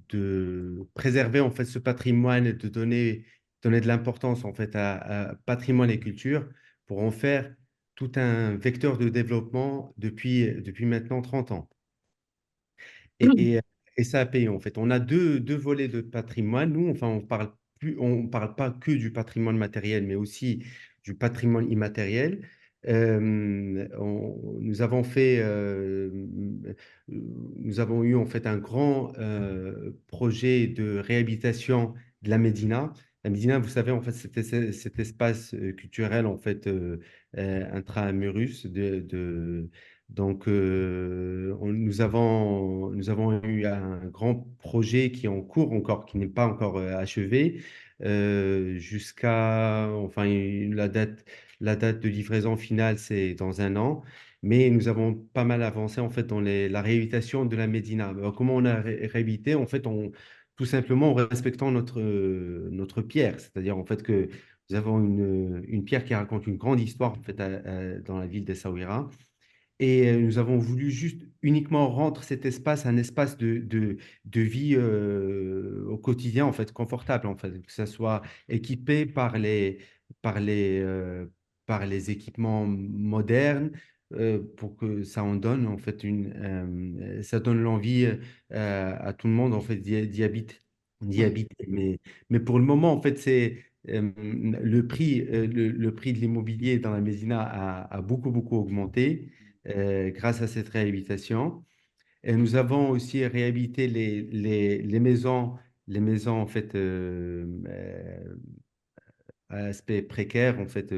de préserver en fait ce patrimoine et de donner de l'importance en fait à patrimoine et culture pour en faire tout un vecteur de développement depuis maintenant 30 ans. Et, et ça a payé, en fait. On a deux volets de patrimoine. Nous, enfin, on parle pas que du patrimoine matériel, mais aussi du patrimoine immatériel. Nous avons eu en fait un grand projet de réhabilitation de la Médina. La Médina, vous savez, en fait, c'était cet espace culturel en fait intramuros donc, nous avons eu un grand projet qui est en cours encore, qui n'est pas encore achevé, enfin, la date de livraison finale, c'est dans un an, mais nous avons pas mal avancé en fait dans la réhabilitation de la Médina. Alors, comment on a réhabilité? En fait, tout simplement en respectant notre pierre, c'est-à-dire en fait que nous avons une pierre qui raconte une grande histoire en fait dans la ville d'Essaouira. Et nous avons voulu juste uniquement rendre cet espace un espace de vie au quotidien, en fait, confortable, en fait, que ça soit équipé par par les équipements modernes, pour que ça en donne, en fait, ça donne l'envie à tout le monde, en fait, d'y Oui. habiter. Mais pour le moment, en fait, le prix de l'immobilier dans la Médina a beaucoup, beaucoup augmenté grâce à cette réhabilitation. Et nous avons aussi réhabilité les maisons en fait à aspect précaire en fait.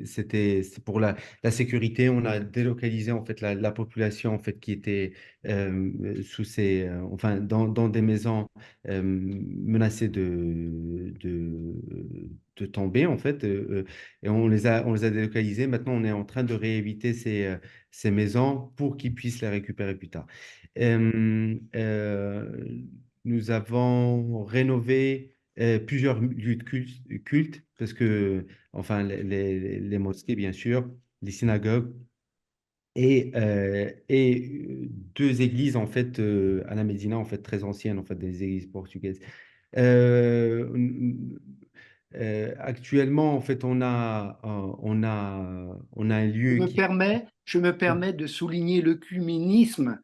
C'est pour la sécurité. On a délocalisé en fait la population en fait qui était enfin dans des maisons menacées de tomber en fait. Et on les a délocalisés. Maintenant, on est en train de réhabiliter ces maisons pour qu'ils puissent les récupérer plus tard. Euh, euh, Nous avons rénové plusieurs lieux de culte, parce que, enfin, les mosquées, bien sûr, les synagogues et deux églises, en fait, à la Médina, en fait, très anciennes, en fait, des églises portugaises. Euh, Actuellement, en fait, on a un lieu qui... Je me permets de souligner l'œcuménisme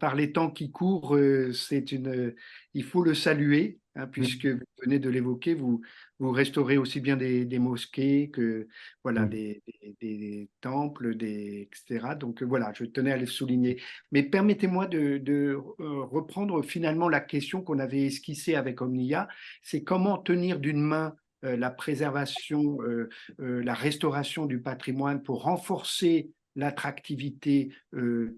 par les temps qui courent, il faut le saluer, hein, puisque vous venez de l'évoquer, vous restaurez aussi bien des mosquées que voilà, des temples, etc. Donc voilà, je tenais à le souligner. Mais permettez-moi de reprendre finalement la question qu'on avait esquissée avec Omnia, c'est comment tenir d'une main la préservation, la restauration du patrimoine pour renforcer l'attractivité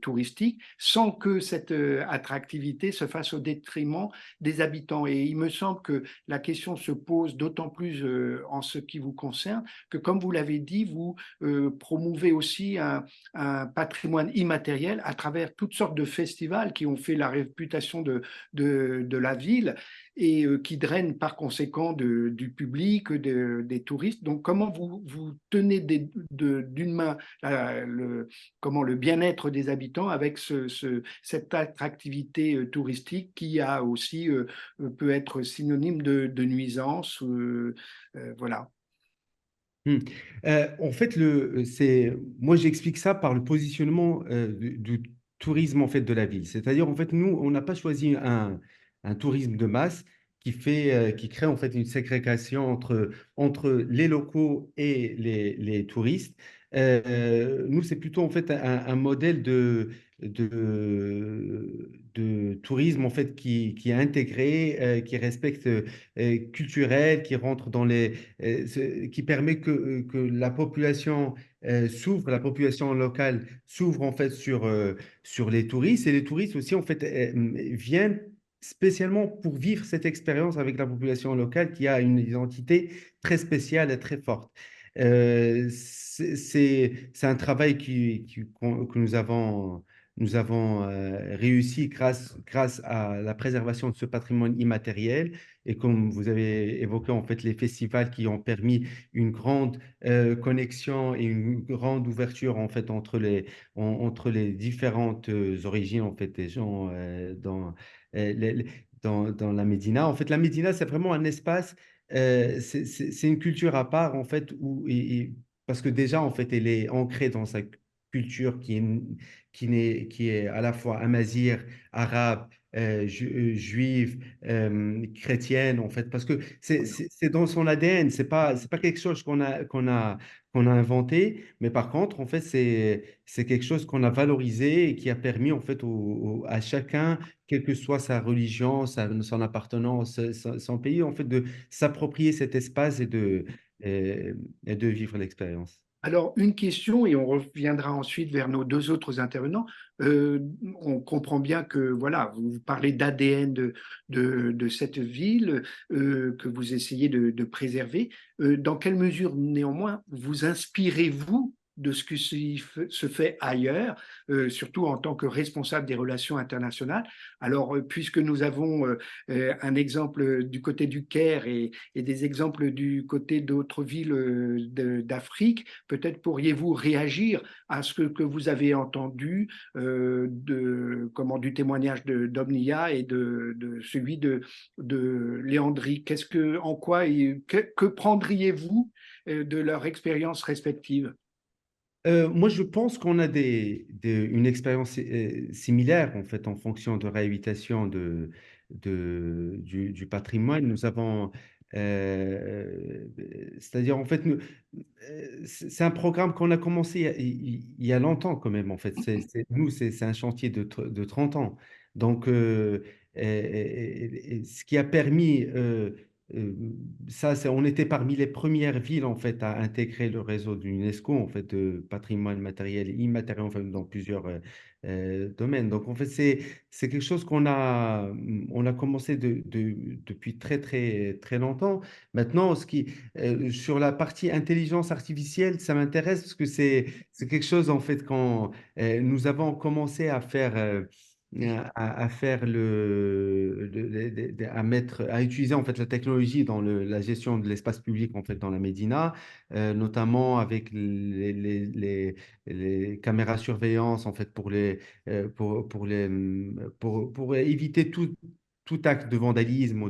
touristique sans que cette attractivité se fasse au détriment des habitants. Et il me semble que la question se pose d'autant plus en ce qui vous concerne que, comme vous l'avez dit, vous promouvez aussi un patrimoine immatériel à travers toutes sortes de festivals qui ont fait la réputation de la ville et qui drainent par conséquent du public, des touristes. Donc, comment vous tenez d'une main le bien-être des habitants avec cette attractivité touristique qui a aussi peut être synonyme de nuisance. Voilà. En fait, moi j'explique ça par le positionnement du tourisme en fait de la ville. C'est-à-dire en fait nous on n'a pas choisi un tourisme de masse qui crée en fait une ségrégation entre les locaux et les touristes. Nous c'est plutôt en fait un modèle de tourisme en fait qui est intégré, qui respecte culturel, qui rentre qui permet que la population s'ouvre, la population locale s'ouvre en fait sur les touristes et les touristes aussi en fait viennent spécialement pour vivre cette expérience avec la population locale qui a une identité très spéciale et très forte. C'est un travail que nous avons nous avons réussi grâce à la préservation de ce patrimoine immatériel. Et comme vous avez évoqué, en fait, les festivals qui ont permis une grande connexion et une grande ouverture, en fait, entre les différentes origines, en fait, des gens dans la Médina. En fait, la Médina, c'est vraiment un espace, c'est une culture à part, en fait, parce que déjà, en fait, elle est ancrée dans sa culture qui est à la fois amazigh, arabe, juive, chrétienne, en fait, parce que c'est dans son ADN, c'est pas quelque chose qu'on a inventé, mais par contre, en fait, c'est quelque chose qu'on a valorisé et qui a permis, en fait, à chacun, quelle que soit sa religion, son appartenance, son pays, en fait, de s'approprier cet espace et de vivre l'expérience. Alors, une question, et on reviendra ensuite vers nos deux autres intervenants. Euh, on comprend bien que, voilà, vous parlez d'ADN de cette ville que vous essayez de préserver. Dans quelle mesure, néanmoins, vous inspirez-vous de ce qui se fait ailleurs, surtout en tant que responsable des relations internationales? Alors, puisque nous avons un exemple du côté du Caire et des exemples du côté d'autres villes d'Afrique, peut-être pourriez-vous réagir à ce que vous avez entendu du témoignage d'Omnia et de celui de Léandrie. Que prendriez-vous de leur expérience respective? Moi, je pense qu'on a une expérience similaire, en fait, en fonction de réhabilitation du patrimoine. Nous avons, euh, c'est-à-dire, en fait, c'est un programme qu'on a commencé il y a longtemps, quand même, en fait. C'est un chantier de 30 ans. Donc, et ce qui a permis euh, on était parmi les premières villes en fait à intégrer le réseau de l'UNESCO en fait de patrimoine matériel et immatériel enfin, dans plusieurs domaines. Donc en fait c'est quelque chose on a commencé depuis très longtemps. Maintenant sur la partie intelligence artificielle ça m'intéresse parce que c'est quelque chose en fait quand nous avons commencé à faire à faire à utiliser en fait la technologie dans la gestion de l'espace public en fait dans la Médina, notamment avec les caméras surveillance en fait pour éviter tout acte de vandalisme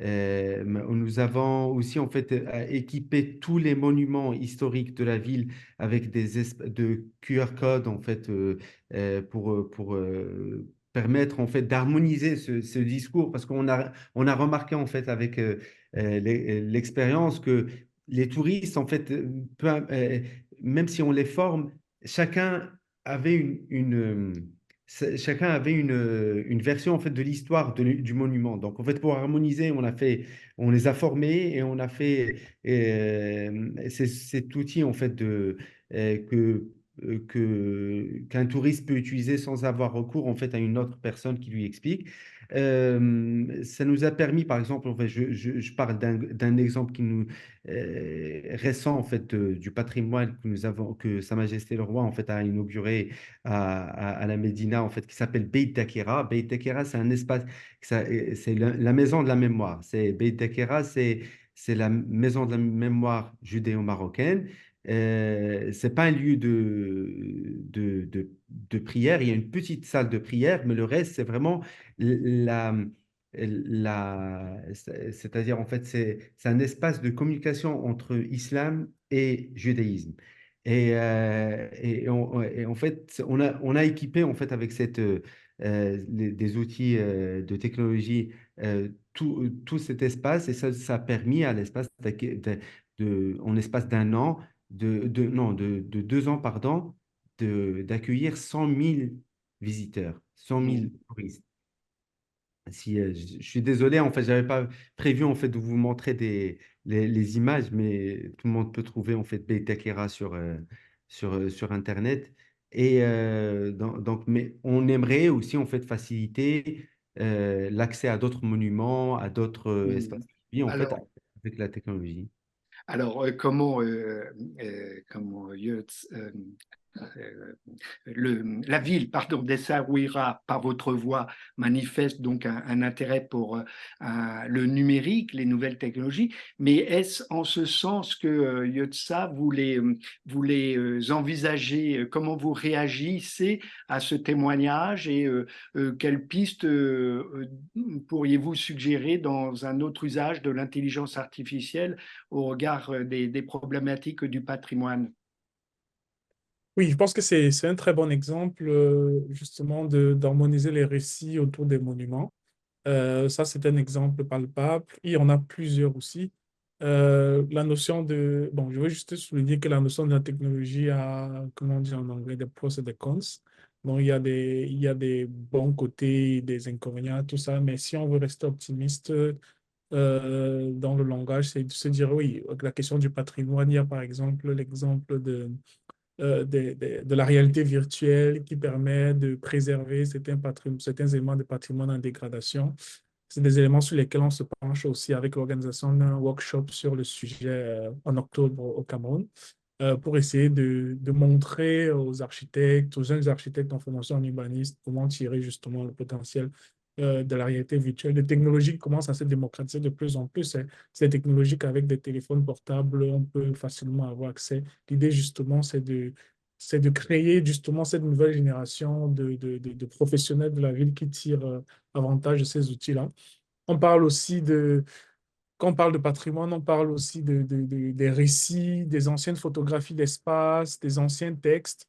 nous avons aussi en fait équipé tous les monuments historiques de la ville avec de QR codes en fait pour permettre en fait d'harmoniser ce discours parce on a remarqué en fait avec l'expérience que les touristes en fait même si on les forme chacun avait chacun avait une version en fait de l'histoire du monument. Donc en fait pour harmoniser, on les a formés et on a fait cet outil en fait qu'un touriste peut utiliser sans avoir recours en fait à une autre personne qui lui explique. Ça nous a permis, par exemple, en fait, je parle d'un exemple récent en fait du patrimoine que nous avons, que Sa Majesté le Roi en fait a inauguré à la Médina en fait qui s'appelle Beit Takira. Beit Takira, c'est un espace, c'est la maison de la mémoire. Beit Takira, c'est la maison de la mémoire judéo-marocaine. C'est pas un lieu de prière. Il y a une petite salle de prière, mais le reste, c'est vraiment la, c'est-à-dire en fait, c'est un espace de communication entre islam et judaïsme. Et en fait, on a équipé en fait avec des outils de technologie tout cet espace et ça a permis à l'espace en espace d'un an non, de 2 ans, pardon, d'accueillir 100 000 visiteurs, 100 000 touristes. Si, je suis désolé, en fait, j'avais pas prévu en fait de vous montrer les images, mais tout le monde peut trouver en fait Beit Takira sur Internet. Mais on aimerait aussi en fait faciliter l'accès à d'autres monuments, à d'autres espaces de vie en fait Alors, avec la technologie. comment Yotz, la ville, pardon, d'Essaouira, par votre voix, manifeste donc un intérêt pour le numérique, les nouvelles technologies, mais est-ce en ce sens que Yotsa, vous les envisagez, comment vous réagissez à ce témoignage et quelles pistes pourriez-vous suggérer dans un autre usage de l'intelligence artificielle au regard des problématiques du patrimoine? Oui, je pense que c'est un très bon exemple justement d'harmoniser les récits autour des monuments. Ça, c'est un exemple palpable. Il y en a plusieurs aussi. La notion de... Bon, je veux juste souligner que la notion de la technologie a, comment on dit en anglais, des pros et des cons. Donc, il y a des bons côtés, des inconvénients, tout ça. Mais si on veut rester optimiste dans le langage, c'est de se dire, oui, la question du patrimoine, il y a par exemple l'exemple de la réalité virtuelle qui permet de préserver certains éléments de patrimoine en dégradation. C'est des éléments sur lesquels on se penche aussi avec l'organisation d'un workshop sur le sujet en octobre au Cameroun pour essayer de montrer aux architectes, aux jeunes architectes en formation en urbanisme, comment tirer justement le potentiel de la réalité virtuelle. Les technologies commencent à se démocratiser de plus en plus. C'est technologique qu'avec des téléphones portables, on peut facilement avoir accès. L'idée justement, c'est de créer justement cette nouvelle génération de professionnels de la ville qui tirent avantage de ces outils-là. On parle aussi quand on parle de patrimoine, on parle aussi des récits, des anciennes photographies d'espace, des anciens textes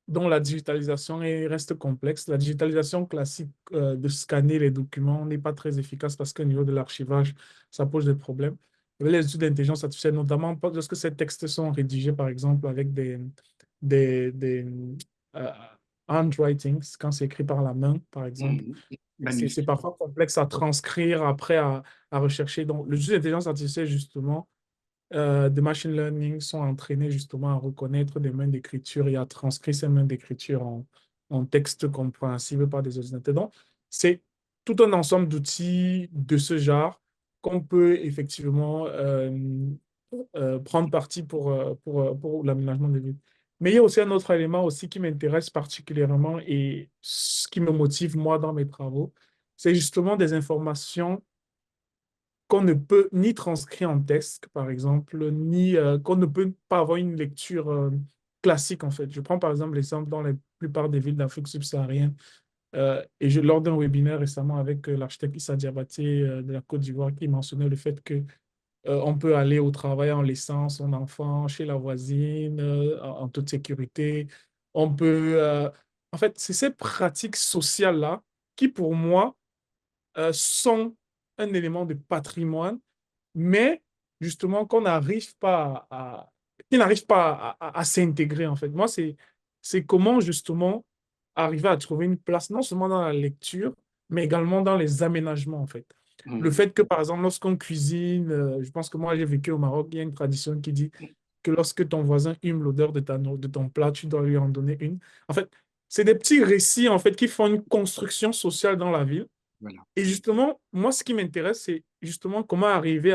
dont la digitalisation reste complexe. La digitalisation classique de scanner les documents n'est pas très efficace parce qu'au niveau de l'archivage, ça pose des problèmes. Les outils d'intelligence artificielle, notamment lorsque ces textes sont rédigés, par exemple, avec des euh, handwritings, quand c'est écrit par la main, par exemple, c'est Magnifique. parfois complexe à transcrire, après à rechercher. Donc, les outils d'intelligence artificielle, justement, de machine learning sont entraînés justement à reconnaître des mains d'écriture et à transcrire ces mains d'écriture en texte compréhensible par des ordinateurs. Donc, c'est tout un ensemble d'outils de ce genre qu'on peut effectivement prendre parti pour l'aménagement des villes. Mais il y a aussi un autre élément aussi qui m'intéresse particulièrement et ce qui me motive moi dans mes travaux, c'est justement des informations qu'on ne peut ni transcrire en texte, par exemple, ni qu'on ne peut pas avoir une lecture classique, en fait. Je prends par exemple l'exemple dans la plupart des villes d'Afrique subsaharienne. Lors d'un webinaire récemment avec l'architecte Issa Diabaté de la Côte d'Ivoire, qui mentionnait le fait que on peut aller au travail en laissant son enfant chez la voisine en toute sécurité. On peut... en fait, c'est ces pratiques sociales-là qui, pour moi, sont un élément de patrimoine, mais justement qu'on n'arrive pas qui n'arrive pas à s'intégrer en fait. Moi, c'est comment justement arriver à trouver une place non seulement dans la lecture, mais également dans les aménagements en fait. Le fait que par exemple, lorsqu'on cuisine, je pense que moi j'ai vécu au Maroc, il y a une tradition qui dit que lorsque ton voisin hume l'odeur de ton plat, tu dois lui en donner une. En fait, c'est des petits récits en fait qui font une construction sociale dans la ville Voilà. et justement, moi, ce qui m'intéresse, c'est justement comment arriver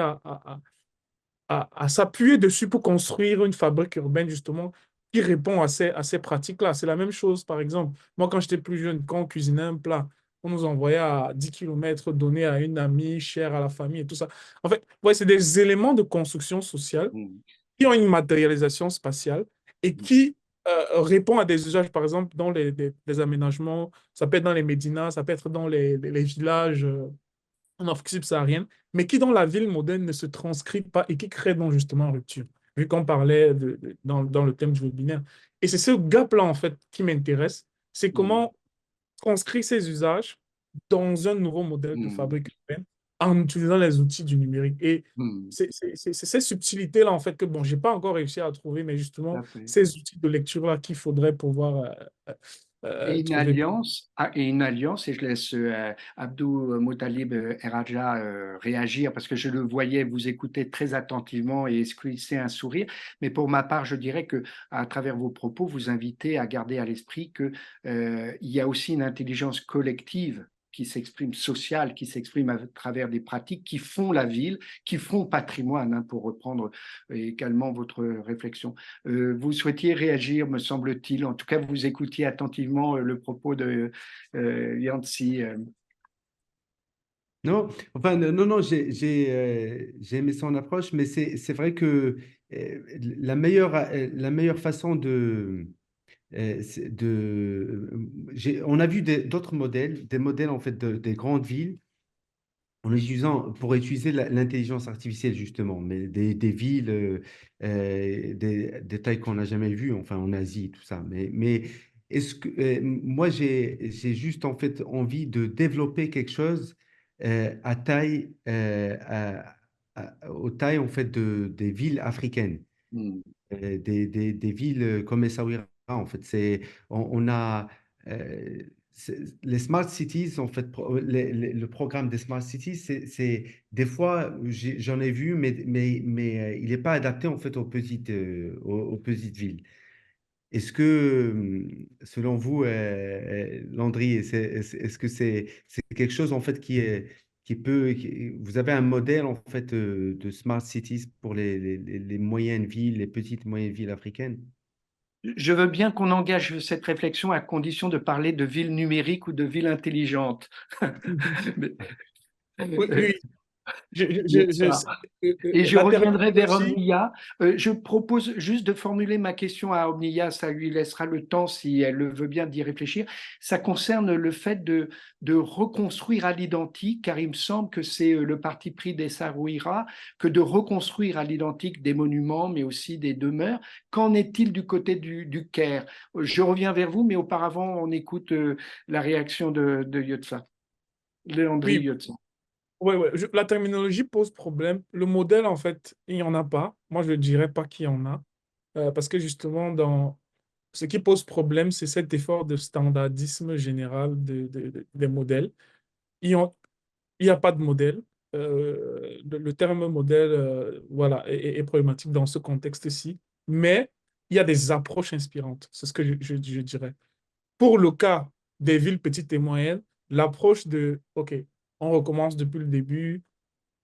à s'appuyer dessus pour construire une fabrique urbaine, justement, qui répond à ces pratiques-là. C'est la même chose, par exemple. Moi, quand j'étais plus jeune, quand on cuisinait un plat, on nous envoyait à 10 kilomètres, donner à une amie, chère à la famille et tout ça. En fait, ouais, c'est des éléments de construction sociale qui ont une matérialisation spatiale et qui répond à des usages, par exemple, dans des aménagements. Ça peut être dans les médinas, ça peut être dans les villages en Afrique subsaharienne, mais qui, dans la ville moderne, ne se transcrit pas et qui crée donc justement rupture, vu qu'on parlait dans le thème du webinaire. Et c'est ce gap-là, en fait, qui m'intéresse. C'est comment transcrire ces usages dans un nouveau modèle de fabrique urbaine en utilisant les outils du numérique. Et c'est ces subtilités-là, en fait, que bon, je n'ai pas encore réussi à trouver, mais justement, ces outils de lecture-là qu'il faudrait pouvoir Et trouver. une alliance, et je laisse Abdou Moutalib Eraja réagir parce que je le voyais vous écouter très attentivement et esquisser un sourire. Mais pour ma part, je dirais que à travers vos propos, vous invitez à garder à l'esprit que il y a aussi une intelligence collective qui s'exprime, social, qui s'exprime à travers des pratiques qui font la ville, qui font patrimoine, hein, pour reprendre également votre réflexion. Vous souhaitiez réagir, me semble-t-il, en tout cas vous écoutiez attentivement le propos de Yancy. Non, enfin, non, non, j'ai aimé son approche, mais c'est vrai que la meilleure façon on a vu d'autres modèles, des modèles en fait des grandes villes pour utiliser l'intelligence artificielle justement, mais des villes, des tailles qu'on n'a jamais vues, enfin en Asie, tout ça. Mais moi, j'ai juste en fait envie de développer quelque chose à taille, aux tailles en fait des villes africaines, Hmm. des villes comme Essaouira, en fait. On a euh, les smart cities, en fait, le programme des smart cities, des fois, j'en ai vu, mais il n'est pas adapté, en fait, aux petites villes. Est-ce que, selon vous, Landry, est-ce que c'est quelque chose, en fait, vous avez un modèle, en fait, de smart cities pour les moyennes villes, les petites moyennes villes africaines? Je veux bien qu'on engage cette réflexion à condition de parler de ville numérique ou de ville intelligente. Mais, Oui, oui. voilà. Et je La reviendrai vers terminologie, Omnia. Je propose juste de formuler ma question à Omnia, ça lui laissera le temps, si elle le veut bien, d'y réfléchir. Ça concerne le fait de reconstruire à l'identique, car il me semble que c'est le parti pris des Sarouira, que de reconstruire à l'identique des monuments, mais aussi des demeures. Qu'en est-il du côté du Caire? Je reviens vers vous, mais auparavant, on écoute la réaction de Yotsa, Léandri oui, Yotsa. ouais, ouais, la terminologie pose problème. Le modèle, en fait, il n'y en a pas. Moi, je ne dirais pas qu'il y en a. Parce que justement, ce qui pose problème, c'est cet effort de standardisme général des modèles. Il n'y a pas de modèle. Le terme modèle, voilà, est problématique dans ce contexte-ci. Mais il y a des approches inspirantes. C'est ce que je dirais. Pour le cas des villes petites et moyennes, l'approche de, OK, on recommence depuis le début,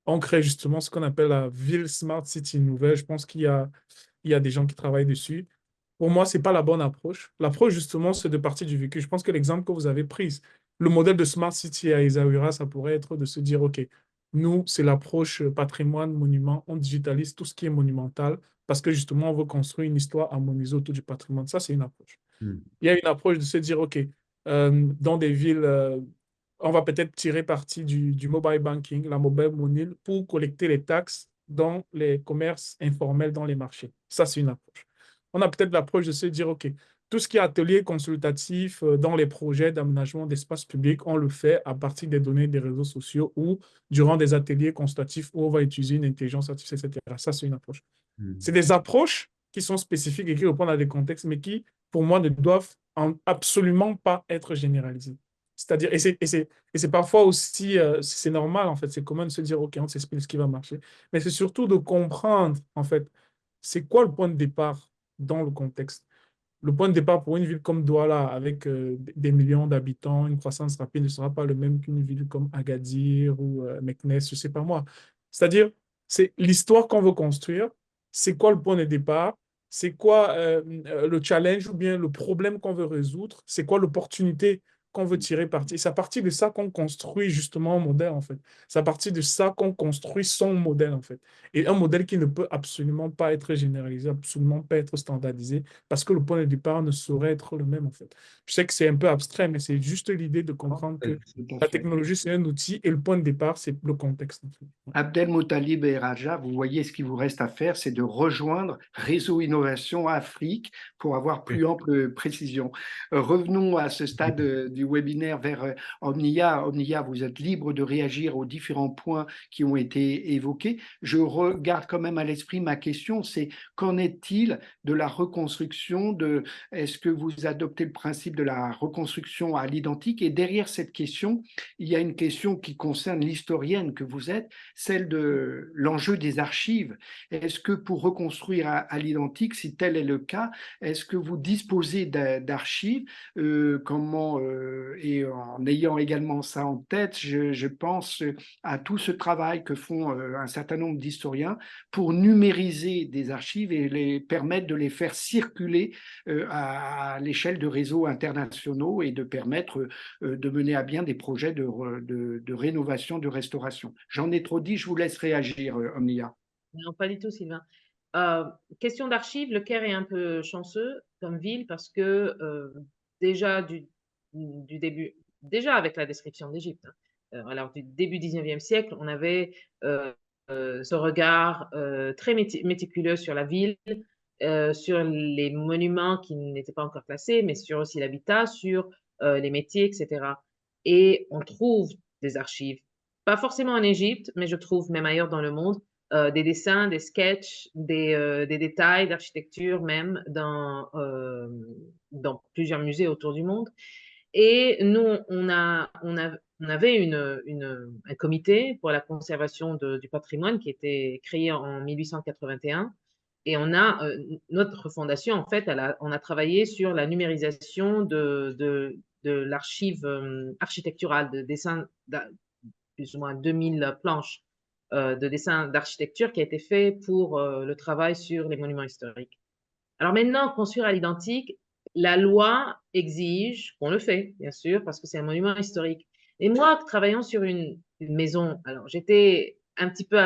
on crée justement ce qu'on appelle la ville Smart City nouvelle. Je pense il y a des gens qui travaillent dessus. Pour moi, ce n'est pas la bonne approche. L'approche, justement, c'est de partir du vécu. Je pense que l'exemple que vous avez pris, le modèle de Smart City à Essaouira, ça pourrait être de se dire, OK, nous, c'est l'approche patrimoine, monument, on digitalise tout ce qui est monumental parce que justement, on veut construire une histoire harmonisée autour du patrimoine. Ça, c'est une approche. Hmm. Il y a une approche de se dire, OK, dans des villes, on va peut-être tirer parti du mobile banking, la mobile money, pour collecter les taxes dans les commerces informels, dans les marchés. Ça, c'est une approche. On a peut-être l'approche de se dire, OK, tout ce qui est atelier consultatif dans les projets d'aménagement d'espace public, on le fait à partir des données des réseaux sociaux ou durant des ateliers consultatifs où on va utiliser une intelligence artificielle, etc. Ça, c'est une approche. Hmm. C'est des approches qui sont spécifiques et qui répondent à des contextes, mais qui, pour moi, ne doivent absolument pas être généralisées. C'est-à-dire, et c'est parfois aussi, c'est normal, en fait, c'est commun de se dire, OK, on s'explique ce qui va marcher, mais c'est surtout de comprendre, en fait, c'est quoi le point de départ dans le contexte. Le point de départ pour une ville comme Douala, avec des millions d'habitants, une croissance rapide, ne sera pas le même qu'une ville comme Agadir ou Meknès, je ne sais pas moi. C'est-à-dire, c'est l'histoire qu'on veut construire, c'est quoi le point de départ, c'est quoi le challenge ou bien le problème qu'on veut résoudre, c'est quoi l'opportunité qu'on veut tirer parti. C'est à partir de ça qu'on construit justement un modèle, en fait. C'est à partir de ça qu'on construit son modèle, en fait. Et un modèle qui ne peut absolument pas être généralisé, absolument pas être standardisé, parce que le point de départ ne saurait être le même, en fait. Je sais que c'est un peu abstrait, mais c'est juste l'idée de comprendre que Tout à la fait. technologie, c'est un outil et le point de départ, c'est le contexte, en fait. Abdelmoutalib et Raja, vous voyez, ce qu'il vous reste à faire, c'est de rejoindre Réseau Innovation Afrique pour avoir Oui. plus ample précision. Revenons à ce stade du webinaire vers Omnia. Omnia, vous êtes libre de réagir aux différents points qui ont été évoqués. Je regarde quand même à l'esprit ma question, c'est qu'en est-il de la reconstruction est-ce que vous adoptez le principe de la reconstruction à l'identique? Et derrière cette question, il y a une question qui concerne l'historienne que vous êtes, celle de l'enjeu des archives. Est-ce que pour reconstruire à l'identique, si tel est le cas, est-ce que vous disposez d'archives? Comment et en ayant également ça en tête, je pense à tout ce travail que font un certain nombre d'historiens pour numériser des archives et les permettre de les faire circuler à l'échelle de réseaux internationaux et de permettre de mener à bien des projets de rénovation, de restauration. J'en ai trop dit, je vous laisse réagir, Omnia. Non, pas du tout, Sylvain. Question d'archives, Le Caire est un peu chanceux comme ville parce que déjà du début, déjà avec la description d'Égypte, alors du début 19e siècle, on avait ce regard très méticuleux sur la ville, sur les monuments qui n'étaient pas encore classés, mais sur aussi l'habitat, sur les métiers, etc. Et on trouve des archives, pas forcément en Égypte, mais je trouve même ailleurs dans le monde, des dessins, des sketchs, des détails d'architecture même dans plusieurs musées autour du monde. Et nous, on avait un comité pour la conservation du patrimoine qui était créé en 1881. Et notre fondation, en fait, on a travaillé sur la numérisation de l'archive architecturale, de dessins, plus ou moins 2000 planches de dessins d'architecture qui a été fait pour le travail sur les monuments historiques. Alors maintenant, construire à l'identique, la loi exige qu'on le fait, bien sûr, parce que c'est un monument historique. Et moi, travaillant sur une maison, alors j'étais un petit peu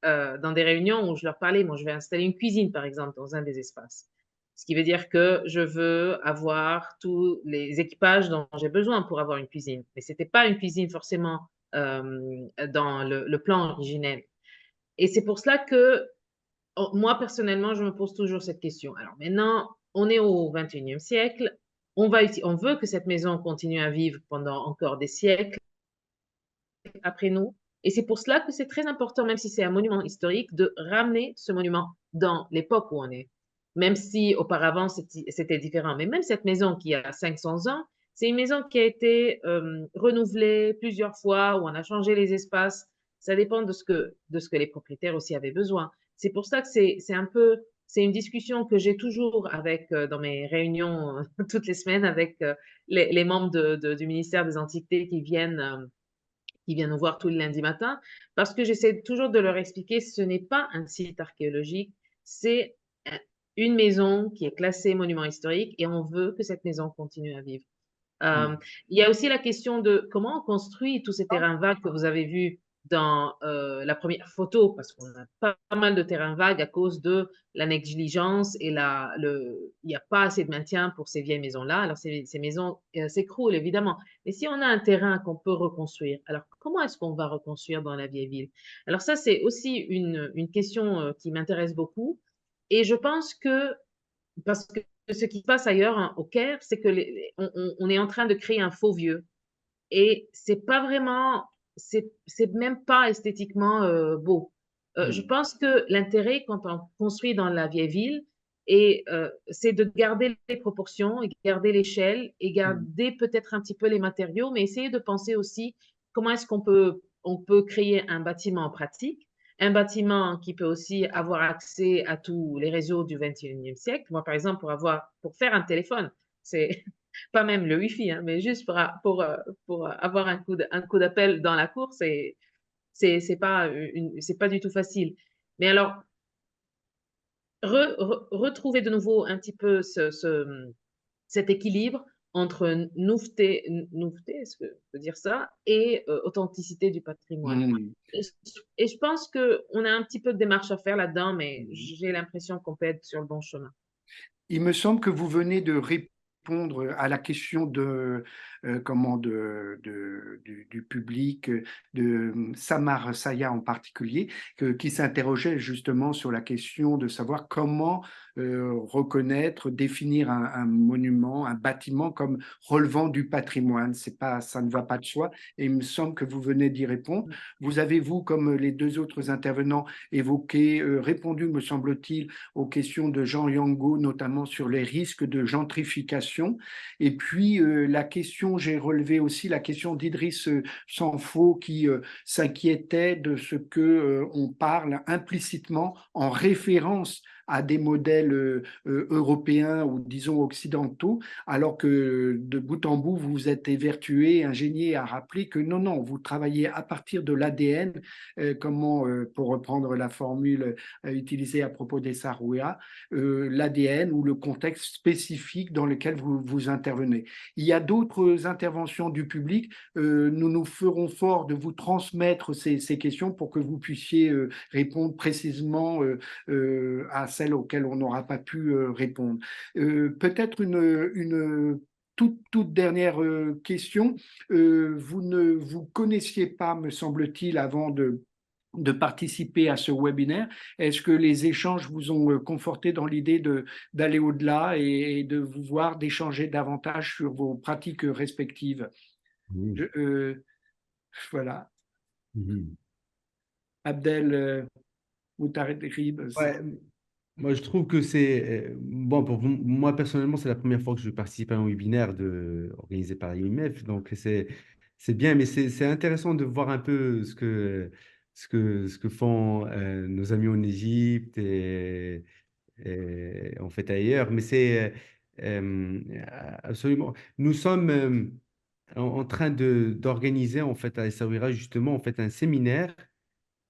dans des réunions où je leur parlais, moi je vais installer une cuisine, par exemple, dans un des espaces. Ce qui veut dire que je veux avoir tous les équipages dont j'ai besoin pour avoir une cuisine. Mais ce n'était pas une cuisine forcément dans le plan originel. Et c'est pour cela que moi, personnellement, je me pose toujours cette question. Alors maintenant, on est au 21e siècle. On veut que cette maison continue à vivre pendant encore des siècles après nous. Et c'est pour cela que c'est très important, même si c'est un monument historique, de ramener ce monument dans l'époque où on est. Même si auparavant, c'était différent. Mais même cette maison qui a 500 ans, c'est une maison qui a été renouvelée plusieurs fois, où on a changé les espaces. Ça dépend de ce que les propriétaires aussi avaient besoin. C'est pour ça que c'est une discussion que j'ai toujours dans mes réunions toutes les semaines avec les membres du ministère des Antiquités qui viennent nous voir tous les lundis matins, parce que j'essaie toujours de leur expliquer ce n'est pas un site archéologique, c'est une maison qui est classée monument historique et on veut que cette maison continue à vivre. Il y a aussi la question de comment on construit tous ces terrains vagues que vous avez vus dans la première photo, parce qu'on a pas mal de terrains vagues à cause de la négligence et il n'y a pas assez de maintien pour ces vieilles maisons-là. Alors, ces maisons s'écroulent, évidemment. Mais si on a un terrain qu'on peut reconstruire, alors comment est-ce qu'on va reconstruire dans la vieille ville? Alors ça, c'est aussi une question qui m'intéresse beaucoup. Et je pense que, parce que ce qui se passe ailleurs, hein, au Caire, c'est que on est en train de créer un faux vieux. Et c'est pas vraiment, c'est même pas esthétiquement beau. Je pense que l'intérêt quand on construit dans la vieille ville, c'est de garder les proportions, et garder l'échelle, et garder peut-être un petit peu les matériaux, mais essayer de penser aussi comment est-ce on peut créer un bâtiment pratique, un bâtiment qui peut aussi avoir accès à tous les réseaux du 21e siècle. Moi, par exemple, pour faire un téléphone, c'est pas même le Wi-Fi, hein, mais juste pour avoir un coup d'appel dans la cour, c'est pas du tout facile. Mais alors, retrouver de nouveau un petit peu cet équilibre entre nouveauté, est-ce que je peux dire ça, et authenticité du patrimoine. Et je pense qu'on a un petit peu de démarche à faire là-dedans, mais j'ai l'impression qu'on peut être sur le bon chemin. Il me semble que vous venez de répondre à la question du public, de Samar Saya en particulier, qui s'interrogeait justement sur la question de savoir comment reconnaître, définir un monument, un bâtiment comme relevant du patrimoine. Ça ne va pas de soi, et il me semble que vous venez d'y répondre. Vous avez, vous, comme les deux autres intervenants, répondu, me semble-t-il, aux questions de Jean Yango, notamment sur les risques de gentrification. Et puis, j'ai relevé aussi la question d'Idriss Sanfo qui s'inquiétait de ce qu'on parle implicitement en référence à des modèles européens ou disons occidentaux, alors que de bout en bout, vous vous êtes évertué, ingénié à rappeler que non, non, vous travaillez à partir de l'ADN, pour reprendre la formule utilisée à propos des Sarouya, l'ADN ou le contexte spécifique dans lequel vous intervenez. Il y a d'autres interventions du public. Nous nous ferons fort de vous transmettre ces questions pour que vous puissiez répondre précisément à celles auxquelles on n'aura pas pu répondre. Peut-être une toute dernière question. Vous ne vous connaissiez pas, me semble-t-il, avant de participer à ce webinaire. Est-ce que les échanges vous ont conforté dans l'idée d'aller au-delà et de vous voir, d'échanger davantage sur vos pratiques respectives? Oui. Voilà. Mhm. Abdel Moutaredrib. Ouais, moi, je trouve que c'est bon pour moi personnellement, c'est la première fois que je participe à un webinaire organisé par l'IMF, donc c'est bien, mais c'est intéressant de voir un peu ce que font nos amis en Égypte et en fait ailleurs, mais c'est absolument. Nous sommes en train d'organiser en fait à Essaouira justement en fait un séminaire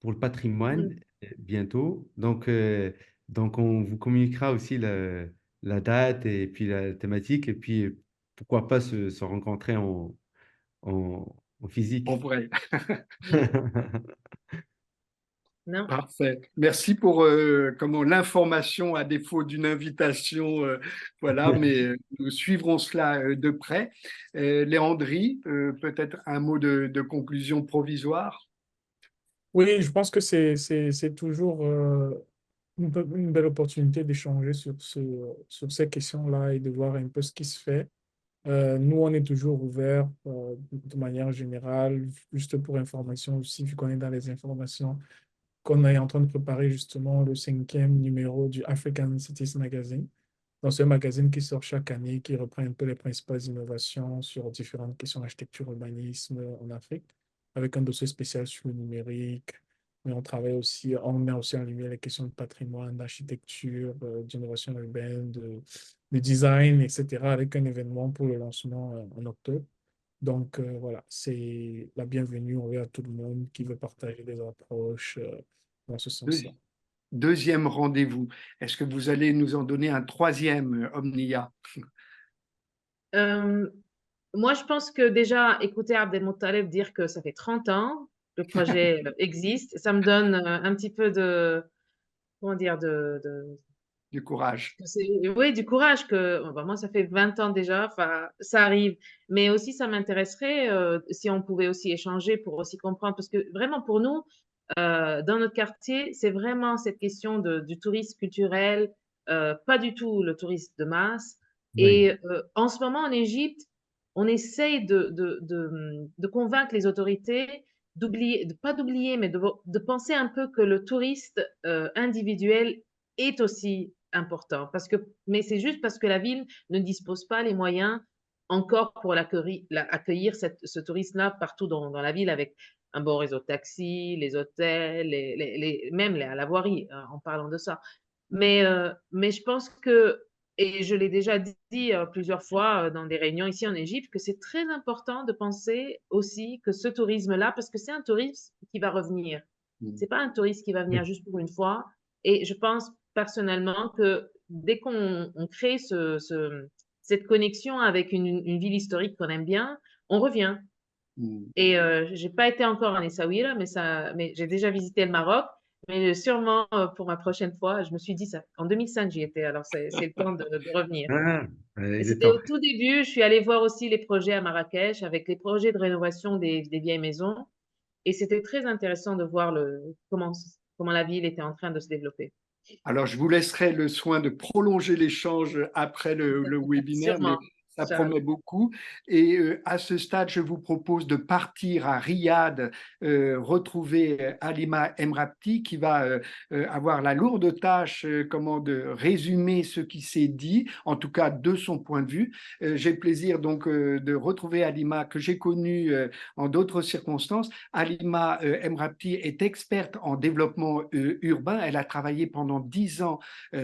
pour le patrimoine bientôt. Donc, on vous communiquera aussi la date et puis la thématique et puis pourquoi pas se rencontrer en En physique. vrai. Non. Parfait. Merci pour l'information à défaut d'une invitation. Voilà, mais nous suivrons cela de près. Léandri, peut-être un mot de conclusion provisoire. Oui, je pense que c'est toujours une belle opportunité d'échanger sur ces questions-là et de voir un peu ce qui se fait. Nous, on est toujours ouvert de manière générale, juste pour information aussi, vu qu'on est dans les informations, qu'on est en train de préparer justement le 5e numéro du African Cities Magazine. Donc, c'est un magazine qui sort chaque année, qui reprend un peu les principales innovations sur différentes questions d'architecture, urbanisme en Afrique, avec un dossier spécial sur le numérique. Mais on travaille aussi, on met aussi en lumière les questions de patrimoine, d'architecture, d'innovation urbaine, de design, etc., avec un événement pour le lancement en octobre. Donc, voilà, c'est la bienvenue envers tout le monde qui veut partager des approches dans ce Deux- sens-là. Deuxième rendez-vous. Est-ce que vous allez nous en donner un troisième, Omnia? Euh, Moi, je pense que déjà, écouter Abdelmouttaleb dire que ça fait 30 ans que le projet existe, ça me donne un petit peu de, comment dire, Du courage. oui, du courage que, bah, moi, ça fait 20 ans déjà, enfin, ça arrive. Mais aussi, ça m'intéresserait si on pouvait aussi échanger pour aussi comprendre, parce que vraiment pour nous, dans notre quartier, c'est vraiment cette question du tourisme culturel, pas du tout le tourisme de masse. Oui. Et en ce moment, en Égypte, on essaye de convaincre les autorités d'oublier, pas d'oublier, mais de penser un peu que le touriste individuel est aussi important. Mais c'est juste parce que la ville ne dispose pas les moyens encore pour accueillir ce touriste-là partout dans la ville avec un bon réseau de taxis, les hôtels, même la voirie, en parlant de ça. Mais je pense que, et je l'ai déjà dit plusieurs fois dans des réunions ici en Égypte, que c'est très important de penser aussi que ce tourisme-là, parce que c'est un tourisme qui va revenir. C'est pas un touriste qui va venir juste pour une fois. Et je pense personnellement que dès qu'on crée cette connexion avec une ville historique qu'on aime bien, on revient. Mm. Et j'ai pas été encore en Essaouira, mais j'ai déjà visité le Maroc. Mais sûrement pour ma prochaine fois, je me suis dit ça. En 2005, j'y étais, alors c'est le temps de revenir. Ah, Et il est c'était temps. au tout début, je suis allée voir aussi les projets à Marrakech avec les projets de rénovation des vieilles maisons. Et c'était très intéressant de voir comment la ville était en train de se développer. Alors, je vous laisserai le soin de prolonger l'échange après le webinaire, mais Sûrement. Ça Charles. promet beaucoup. Et à ce stade, je vous propose de partir à Riyad, retrouver Halima Emrabti, qui va avoir la lourde tâche de résumer ce qui s'est dit, en tout cas de son point de vue. J'ai le plaisir donc de retrouver Halima, que j'ai connue en d'autres circonstances. Halima Emrabti est experte en développement urbain. Elle a travaillé pendant 10 ans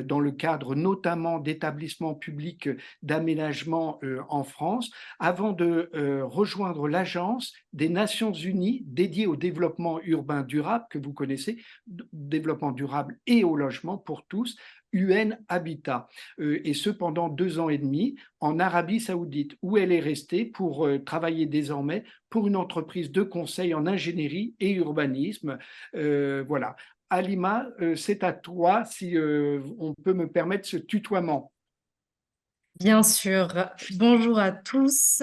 dans le cadre notamment d'établissements publics d'aménagement en France, avant de rejoindre l'Agence des Nations Unies dédiée au développement urbain durable, que vous connaissez, développement durable et au logement pour tous, UN Habitat, et ce pendant 2 ans et demi en Arabie Saoudite, où elle est restée pour travailler désormais pour une entreprise de conseil en ingénierie et urbanisme. Voilà. Halima, c'est à toi, si on peut me permettre ce tutoiement. Bien sûr. Bonjour à tous.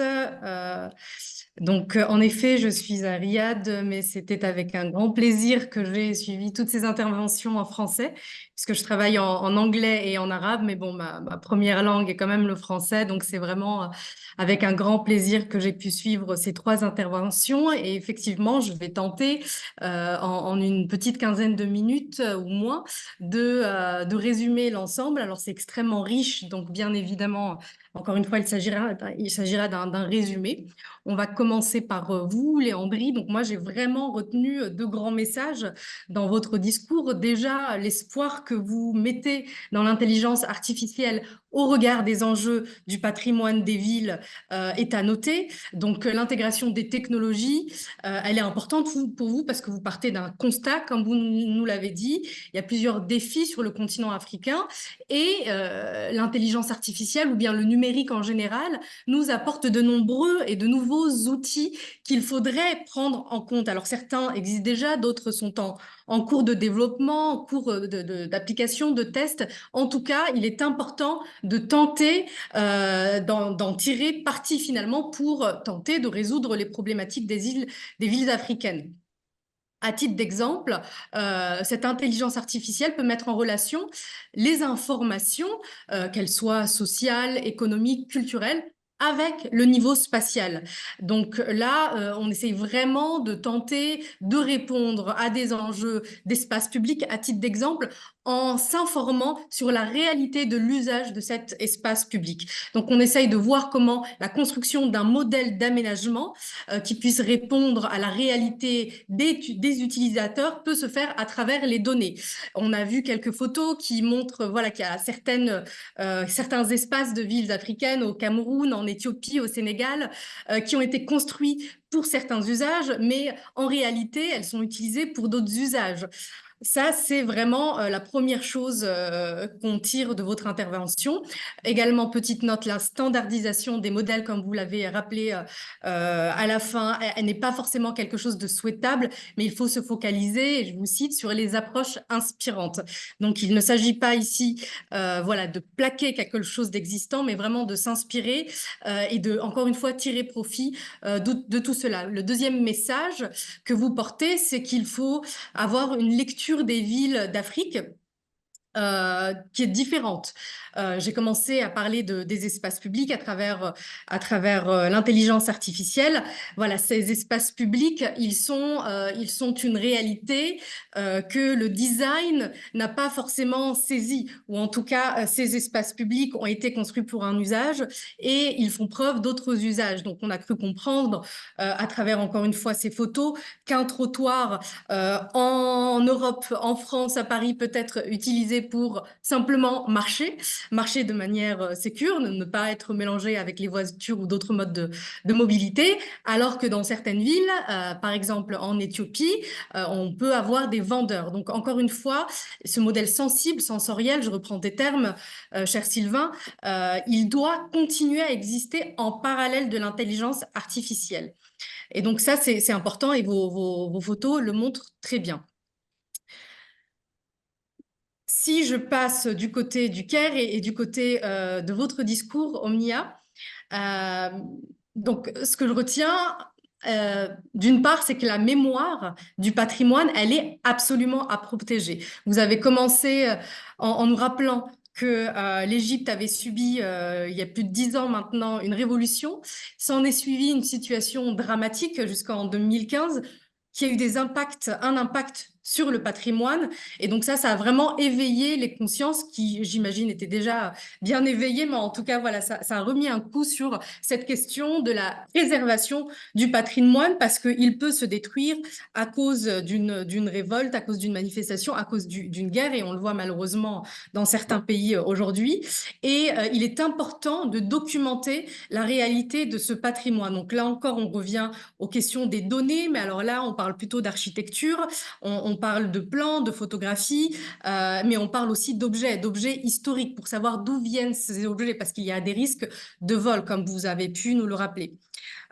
En effet, je suis à Riyad, mais c'était avec un grand plaisir que j'ai suivi toutes ces interventions en français, puisque je travaille en anglais et en arabe, mais bon, ma première langue est quand même le français, donc c'est vraiment avec un grand plaisir que j'ai pu suivre ces 3 interventions. Et effectivement, je vais tenter en une petite quinzaine de minutes ou moins de résumer l'ensemble. Alors, c'est extrêmement riche, donc bien évidemment, encore une fois, il s'agira d'un résumé. On va commencer par vous, Léandri. Donc moi, j'ai vraiment retenu 2 grands messages dans votre discours. Déjà, l'espoir que vous mettez dans l'intelligence artificielle au regard des enjeux du patrimoine des villes est à noter. Donc l'intégration des technologies, elle est importante pour vous parce que vous partez d'un constat, comme vous nous l'avez dit. Il y a plusieurs défis sur le continent africain et l'intelligence artificielle ou bien le numérique en général nous apporte de nombreux et de nouveaux outils qu'il faudrait prendre en compte. Alors certains existent déjà, d'autres sont en cours de développement, en cours d'application, de test. En tout cas, il est important de tenter d'en tirer parti finalement pour tenter de résoudre les problématiques des villes africaines. À titre d'exemple, cette intelligence artificielle peut mettre en relation les informations, qu'elles soient sociales, économiques, culturelles, avec le niveau spatial. Donc là, on essaye vraiment de tenter de répondre à des enjeux d'espace public, à titre d'exemple, en s'informant sur la réalité de l'usage de cet espace public. Donc on essaye de voir comment la construction d'un modèle d'aménagement qui puisse répondre à la réalité des utilisateurs peut se faire à travers les données. On a vu quelques photos qui montrent qu'il y a certains espaces de villes africaines au Cameroun, en Éthiopie, au Sénégal, qui ont été construits pour certains usages, mais en réalité, elles sont utilisées pour d'autres usages. Ça, c'est vraiment la première chose qu'on tire de votre intervention. Également, petite note, la standardisation des modèles, comme vous l'avez rappelé à la fin, elle n'est pas forcément quelque chose de souhaitable, mais il faut se focaliser, et je vous cite, sur les approches inspirantes. Donc, il ne s'agit pas ici de plaquer quelque chose d'existant, mais vraiment de s'inspirer et de, encore une fois, tirer profit de tout cela. Le deuxième message que vous portez, c'est qu'il faut avoir une lecture des villes d'Afrique qui est différente. J'ai commencé à parler des espaces publics à travers l'intelligence artificielle. Voilà, ces espaces publics, ils sont une réalité que le design n'a pas forcément saisie, ou en tout cas, ces espaces publics ont été construits pour un usage et ils font preuve d'autres usages. Donc, on a cru comprendre à travers, encore une fois, ces photos, qu'un trottoir en Europe, en France, à Paris, peut être utilisé pour simplement marcher de manière sécure, ne pas être mélangé avec les voitures ou d'autres modes de mobilité, alors que dans certaines villes, par exemple en Éthiopie, on peut avoir des vendeurs. Donc encore une fois, ce modèle sensible, sensoriel, je reprends tes termes, cher Sylvain, il doit continuer à exister en parallèle de l'intelligence artificielle. Et donc ça, c'est important et vos photos le montrent très bien. Si je passe du côté du Caire et du côté de votre discours, Omnia, donc ce que je retiens, d'une part, c'est que la mémoire du patrimoine, elle est absolument à protéger. Vous avez commencé en nous rappelant que l'Égypte avait subi, il y a plus de 10 ans maintenant, une révolution. S'en est suivi une situation dramatique jusqu'en 2015 qui a eu un impact sur le patrimoine. Et donc ça a vraiment éveillé les consciences qui, j'imagine, étaient déjà bien éveillées, mais en tout cas, voilà, ça a remis un coup sur cette question de la préservation du patrimoine parce qu'il peut se détruire à cause d'une révolte, à cause d'une manifestation, à cause d'une guerre, et on le voit malheureusement dans certains pays aujourd'hui. Et il est important de documenter la réalité de ce patrimoine. Donc là encore, on revient aux questions des données, mais alors là, on parle plutôt d'architecture, on parle de plans, de photographies, mais on parle aussi d'objets historiques pour savoir d'où viennent ces objets, parce qu'il y a des risques de vol, comme vous avez pu nous le rappeler.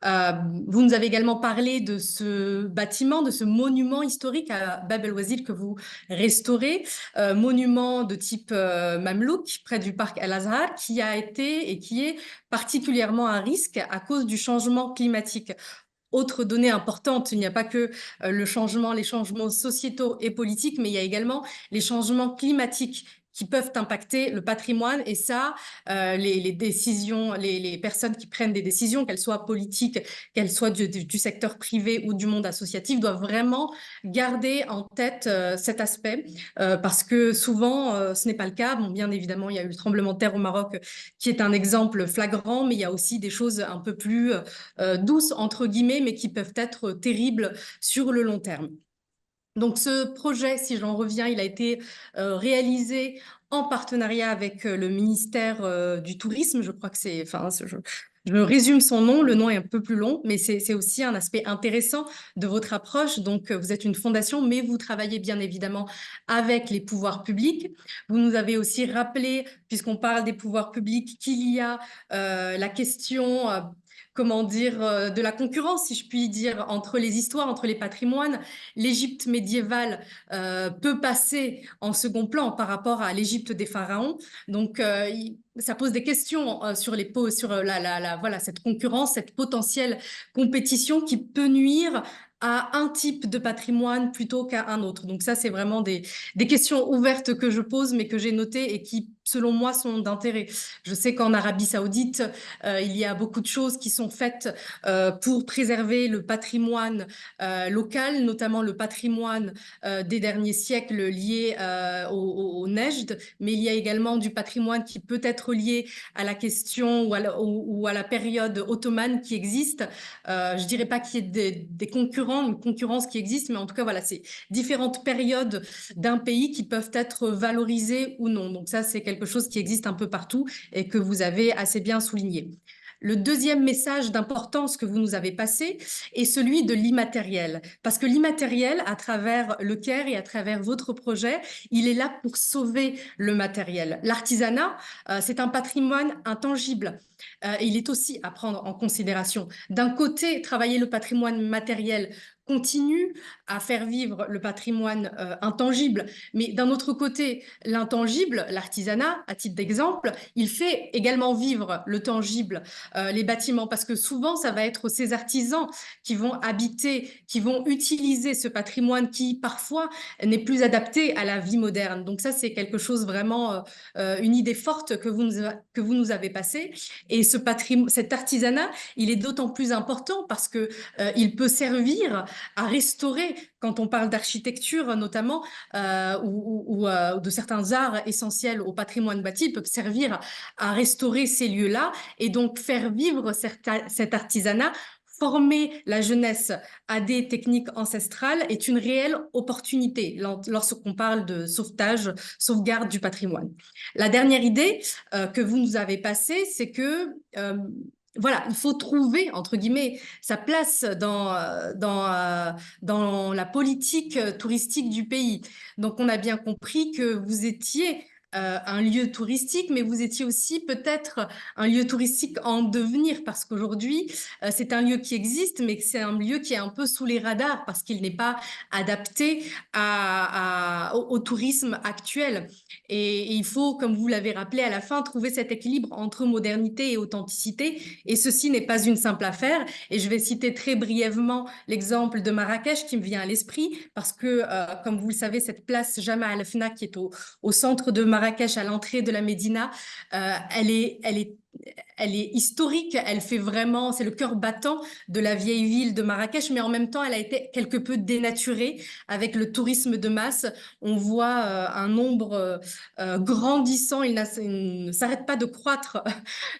Vous nous avez également parlé de ce bâtiment, de ce monument historique à Bab el-Ouazid que vous restaurez, monument de type mamelouk près du parc Al-Azhar, qui a été et qui est particulièrement à risque à cause du changement climatique. Autre donnée importante, il n'y a pas que les changements sociétaux et politiques, mais il y a également les changements climatiques qui peuvent impacter le patrimoine. Et ça, les décisions, les personnes qui prennent des décisions, qu'elles soient politiques, qu'elles soient du secteur privé ou du monde associatif, doivent vraiment garder en tête cet aspect, parce que souvent, ce n'est pas le cas. Bon, bien évidemment, il y a eu le tremblement de terre au Maroc, qui est un exemple flagrant, mais il y a aussi des choses un peu plus douces, entre guillemets, mais qui peuvent être terribles sur le long terme. Donc ce projet, si j'en reviens, il a été réalisé en partenariat avec le ministère du Tourisme. Je crois que c'est, enfin, je résume son nom, le nom est un peu plus long, mais c'est aussi un aspect intéressant de votre approche. Donc vous êtes une fondation, mais vous travaillez bien évidemment avec les pouvoirs publics. Vous nous avez aussi rappelé, puisqu'on parle des pouvoirs publics, qu'il y a la question comment dire, de la concurrence, si je puis dire, entre les histoires, entre les patrimoines. L'Égypte médiévale peut passer en second plan par rapport à l'Égypte des pharaons. Donc, ça pose des questions sur voilà, cette concurrence, cette potentielle compétition qui peut nuire à un type de patrimoine plutôt qu'à un autre. Donc ça, c'est vraiment des questions ouvertes que je pose, mais que j'ai notées et qui, selon moi, sont d'intérêt. Je sais qu'en Arabie Saoudite, il y a beaucoup de choses qui sont faites pour préserver le patrimoine local, notamment le patrimoine des derniers siècles lié au Nejd, mais il y a également du patrimoine qui peut être lié à la question ou à la période ottomane qui existe. Je dirais pas qu'il y ait des concurrents, une concurrence qui existe, mais en tout cas, voilà, c'est différentes périodes d'un pays qui peuvent être valorisées ou non. Donc ça, c'est quelque chose qui existe un peu partout et que vous avez assez bien souligné. Le deuxième message d'importance que vous nous avez passé est celui de l'immatériel. Parce que l'immatériel, à travers le Caire et à travers votre projet, il est là pour sauver le matériel. L'artisanat, c'est un patrimoine intangible. Et il est aussi à prendre en considération. D'un côté, travailler le patrimoine matériel continue à faire vivre le patrimoine intangible, mais d'un autre côté, l'intangible, l'artisanat, à titre d'exemple, il fait également vivre le tangible, les bâtiments, parce que souvent, ça va être ces artisans qui vont habiter, qui vont utiliser ce patrimoine qui, parfois, n'est plus adapté à la vie moderne. Donc ça, c'est quelque chose vraiment, une idée forte que vous nous avez passée. Et cet artisanat, il est d'autant plus important parce que il peut servir à restaurer, quand on parle d'architecture notamment, ou de certains arts essentiels au patrimoine bâti, ils peuvent servir à restaurer ces lieux-là et donc faire vivre cet artisanat. Former la jeunesse à des techniques ancestrales est une réelle opportunité lorsqu'on parle de sauvegarde du patrimoine. La dernière idée que vous nous avez passée, c'est que voilà, il faut trouver, entre guillemets, sa place dans la politique touristique du pays. Donc, on a bien compris que vous étiez un lieu touristique, mais vous étiez aussi peut-être un lieu touristique en devenir, parce qu'aujourd'hui, c'est un lieu qui existe, mais c'est un lieu qui est un peu sous les radars, parce qu'il n'est pas adapté au tourisme actuel. Et il faut, comme vous l'avez rappelé à la fin, trouver cet équilibre entre modernité et authenticité. Et ceci n'est pas une simple affaire. Et je vais citer très brièvement l'exemple de Marrakech qui me vient à l'esprit, parce que, comme vous le savez, cette place Jemaa el-Fna qui est au centre de Marrakech, à l'entrée de la Médina, elle est historique, elle fait vraiment, c'est le cœur battant de la vieille ville de Marrakech, mais en même temps, elle a été quelque peu dénaturée avec le tourisme de masse. On voit un nombre grandissant, il ne s'arrête pas de croître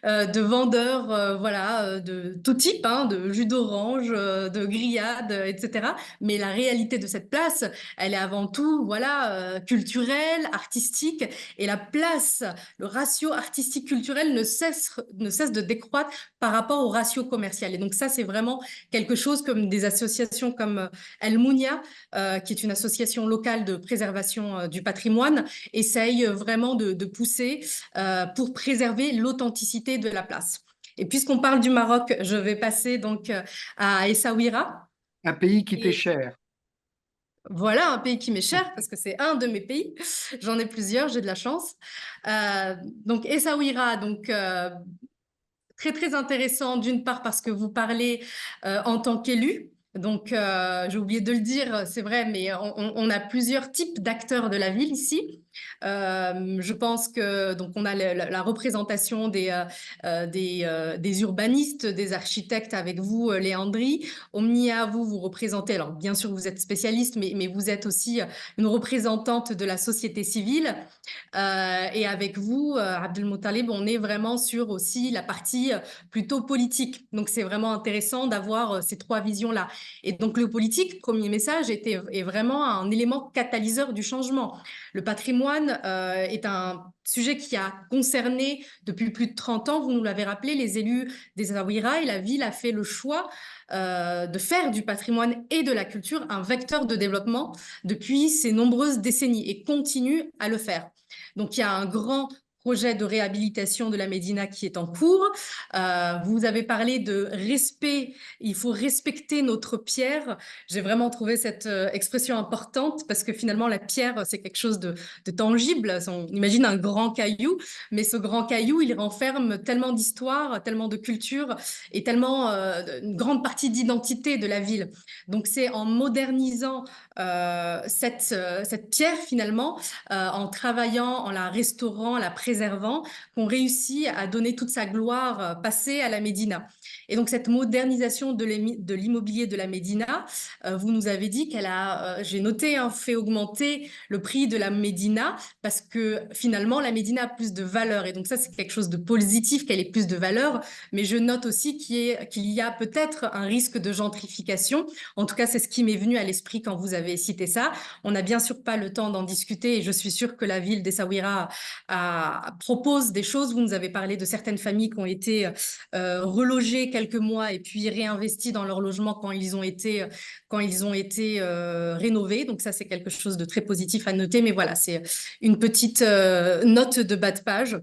de vendeurs, voilà, de tout type, hein, de jus d'orange, de grillades, etc. Mais la réalité de cette place, elle est avant tout, voilà, culturelle, artistique, et la place, le ratio artistique-culturel ne cesse de décroître par rapport au ratio commercial. Et donc ça, c'est vraiment quelque chose comme des associations comme El Mounia, qui est une association locale de préservation du patrimoine, essaye vraiment de pousser pour préserver l'authenticité de la place. Et puisqu'on parle du Maroc, je vais passer donc à Essaouira. Un pays qui t'est Et cher. voilà un pays qui m'est cher parce que c'est un de mes pays. J'en ai plusieurs, j'ai de la chance. Donc Essaouira, donc très très intéressant d'une part parce que vous parlez en tant qu'élu. Donc j'ai oublié de le dire, c'est vrai, mais on a plusieurs types d'acteurs de la ville ici. Je pense que donc on a la représentation des urbanistes, des architectes avec vous, Léandri. Omnia, vous représentez, alors bien sûr vous êtes spécialiste, mais vous êtes aussi une représentante de la société civile. Et avec vous, Abdelmoutaleb, on est vraiment sur aussi la partie plutôt politique. Donc, c'est vraiment intéressant d'avoir ces trois visions-là. Et donc, le politique, premier message, est vraiment un élément catalyseur du changement. Le patrimoine est un sujet qui a concerné depuis plus de 30 ans, vous nous l'avez rappelé, les élus des Essaouira, et la ville a fait le choix de faire du patrimoine et de la culture un vecteur de développement depuis ces nombreuses décennies et continue à le faire. Donc, il y a un grand projet de réhabilitation de la Médina qui est en cours. Vous avez parlé de respect, il faut respecter notre pierre. J'ai vraiment trouvé cette expression importante parce que finalement, la pierre, c'est quelque chose de tangible. On imagine un grand caillou, mais ce grand caillou, il renferme tellement d'histoire, tellement de culture et tellement une grande partie d'identité de la ville. Donc, c'est en modernisant cette pierre, finalement, en travaillant, en la restaurant, en la préservant, qu'on réussit à donner toute sa gloire passée à la Médina. Et donc, cette modernisation de l'immobilier de la Médina, vous nous avez dit qu'elle a, j'ai noté, fait augmenter le prix de la Médina parce que finalement, la Médina a plus de valeur. Et donc, ça, c'est quelque chose de positif, qu'elle ait plus de valeur. Mais je note aussi qu'il y a peut-être un risque de gentrification. En tout cas, c'est ce qui m'est venu à l'esprit quand vous avez cité ça. On n'a bien sûr pas le temps d'en discuter et je suis sûre que la ville d'Essaouira propose des choses. Vous nous avez parlé de certaines familles qui ont été relogées quelques mois et puis réinvesties dans leur logement quand ils ont été rénovés. Donc ça, c'est quelque chose de très positif à noter. Mais voilà, c'est une petite note de bas de page.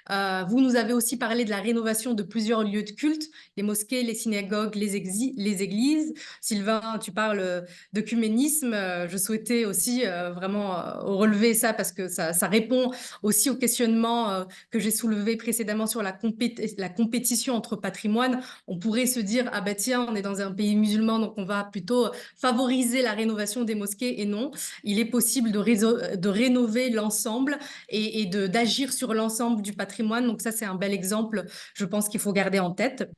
Vous nous avez aussi parlé de la rénovation de plusieurs lieux de culte, les mosquées, les synagogues, les églises. Sylvain, tu parles d'œcuménisme. Je souhaitais aussi vraiment relever ça parce que ça répond aussi au questionnement que j'ai soulevé précédemment sur la compétition entre patrimoine. On pourrait se dire, ah ben tiens, on est dans un pays musulman, donc on va plutôt favoriser la rénovation des mosquées. Et non, il est possible de rénover l'ensemble et d'agir sur l'ensemble du patrimoine. Donc ça, c'est un bel exemple, je pense qu'il faut garder en tête.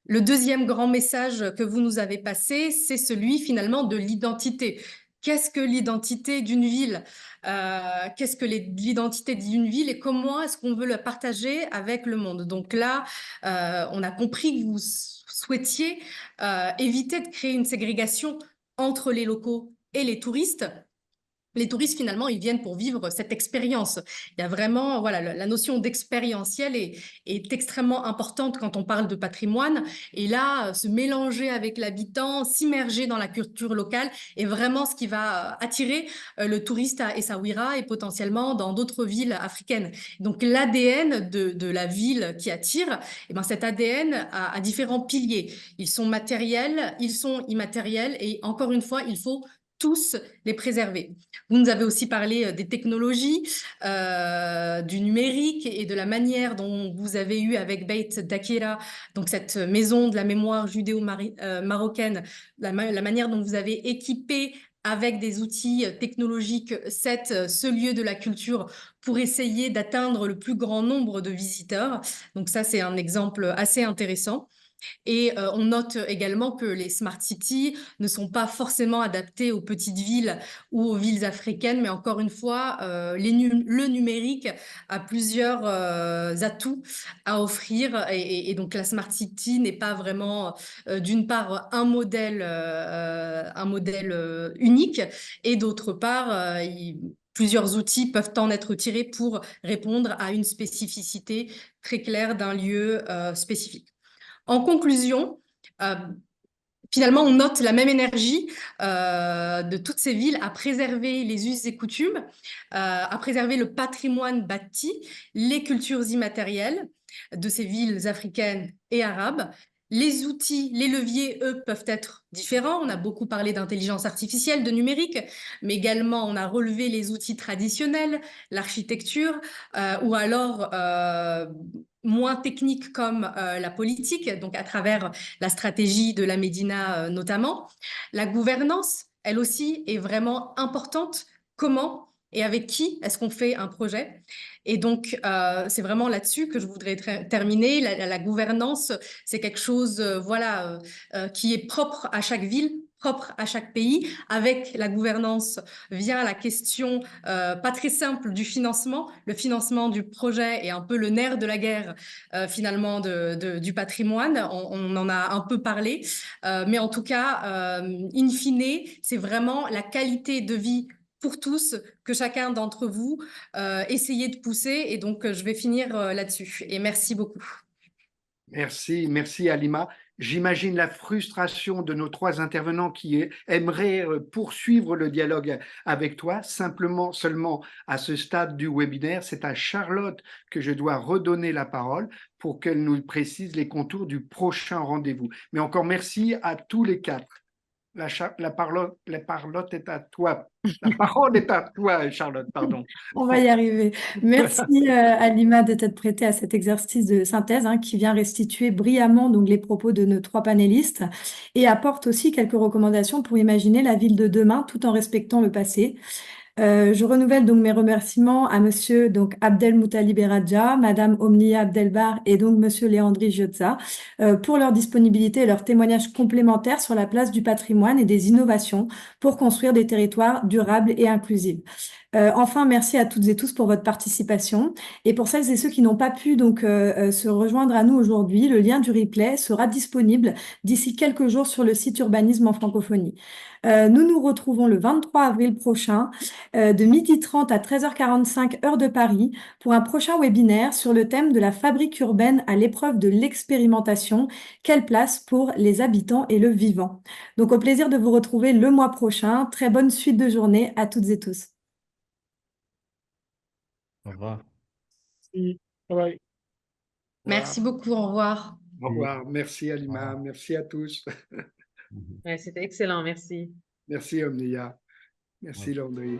Le deuxième grand message que vous nous avez passé, c'est celui finalement de l'identité. Qu'est-ce que l'identité d'une ville? Qu'est-ce que l'identité d'une ville et comment est-ce qu'on veut le partager avec le monde? Donc là, on a compris que vous souhaitiez éviter de créer une ségrégation entre les locaux et les touristes. Les touristes, finalement, ils viennent pour vivre cette expérience. Il y a vraiment, voilà, la notion d'expérientiel est extrêmement importante quand on parle de patrimoine. Et là, se mélanger avec l'habitant, s'immerger dans la culture locale est vraiment ce qui va attirer le touriste à Essaouira et potentiellement dans d'autres villes africaines. Donc, l'ADN de la ville qui attire, eh ben, cet ADN a différents piliers. Ils sont matériels, ils sont immatériels et encore une fois, il faut tous les préserver. Vous nous avez aussi parlé des technologies, du numérique et de la manière dont vous avez eu avec Beit Dakira, donc cette maison de la mémoire judéo-marocaine, la manière dont vous avez équipé avec des outils technologiques ce lieu de la culture pour essayer d'atteindre le plus grand nombre de visiteurs. Donc ça, c'est un exemple assez intéressant. Et on note également que les smart cities ne sont pas forcément adaptées aux petites villes ou aux villes africaines, mais encore une fois, le numérique a plusieurs atouts à offrir. Et donc la smart city n'est pas vraiment, d'une part, un modèle unique, et d'autre part, plusieurs outils peuvent en être tirés pour répondre à une spécificité très claire d'un lieu spécifique. En conclusion, finalement, on note la même énergie de toutes ces villes à préserver les us et coutumes, à préserver le patrimoine bâti, les cultures immatérielles de ces villes africaines et arabes. Les outils, les leviers, eux, peuvent être différents. On a beaucoup parlé d'intelligence artificielle, de numérique, mais également on a relevé les outils traditionnels, l'architecture, ou alors moins techniques comme la politique, donc à travers la stratégie de la Médina notamment. La gouvernance, elle aussi, est vraiment importante. Comment et avec qui est-ce qu'on fait un projet? Et donc, c'est vraiment là-dessus que je voudrais terminer. La gouvernance, c'est quelque chose qui est propre à chaque ville, propre à chaque pays. Avec la gouvernance vient la question pas très simple du financement. Le financement du projet est un peu le nerf de la guerre finalement du patrimoine. On en a un peu parlé. Mais en tout cas, in fine, c'est vraiment la qualité de vie pour tous que chacun d'entre vous essayez de pousser. Et donc, je vais finir là-dessus. Et merci beaucoup. Merci Halima. J'imagine la frustration de nos 3 intervenants qui aimeraient poursuivre le dialogue avec toi. Seulement à ce stade du webinaire, c'est à Charlotte que je dois redonner la parole pour qu'elle nous précise les contours du prochain rendez-vous. Mais encore merci à tous les 4. La parole est à toi. La parole est à toi, Charlotte, pardon. On va y arriver. Merci Halima de t'être prêtée à cet exercice de synthèse qui vient restituer brillamment donc, les propos de nos 3 panélistes et apporte aussi quelques recommandations pour imaginer la ville de demain tout en respectant le passé. Je renouvelle donc mes remerciements à Monsieur donc Abdelmoutalib Radja, Madame Omnia Abdelbar et donc Monsieur Léandri Giotza pour leur disponibilité et leur témoignage complémentaire sur la place du patrimoine et des innovations pour construire des territoires durables et inclusifs. Enfin, merci à toutes et tous pour votre participation. Et pour celles et ceux qui n'ont pas pu donc se rejoindre à nous aujourd'hui, le lien du replay sera disponible d'ici quelques jours sur le site Urbanisme en francophonie. Nous nous retrouvons le 23 avril prochain de 12h30 à 13h45 heure de Paris pour un prochain webinaire sur le thème de la fabrique urbaine à l'épreuve de l'expérimentation. Quelle place pour les habitants et le vivant? Donc au plaisir de vous retrouver le mois prochain. Très bonne suite de journée à toutes et tous. Au revoir. Ouais. Merci beaucoup. Au revoir. Au revoir. Merci Halima. Merci à tous. Ouais, c'était excellent, merci. Merci Omnia. Merci Landry.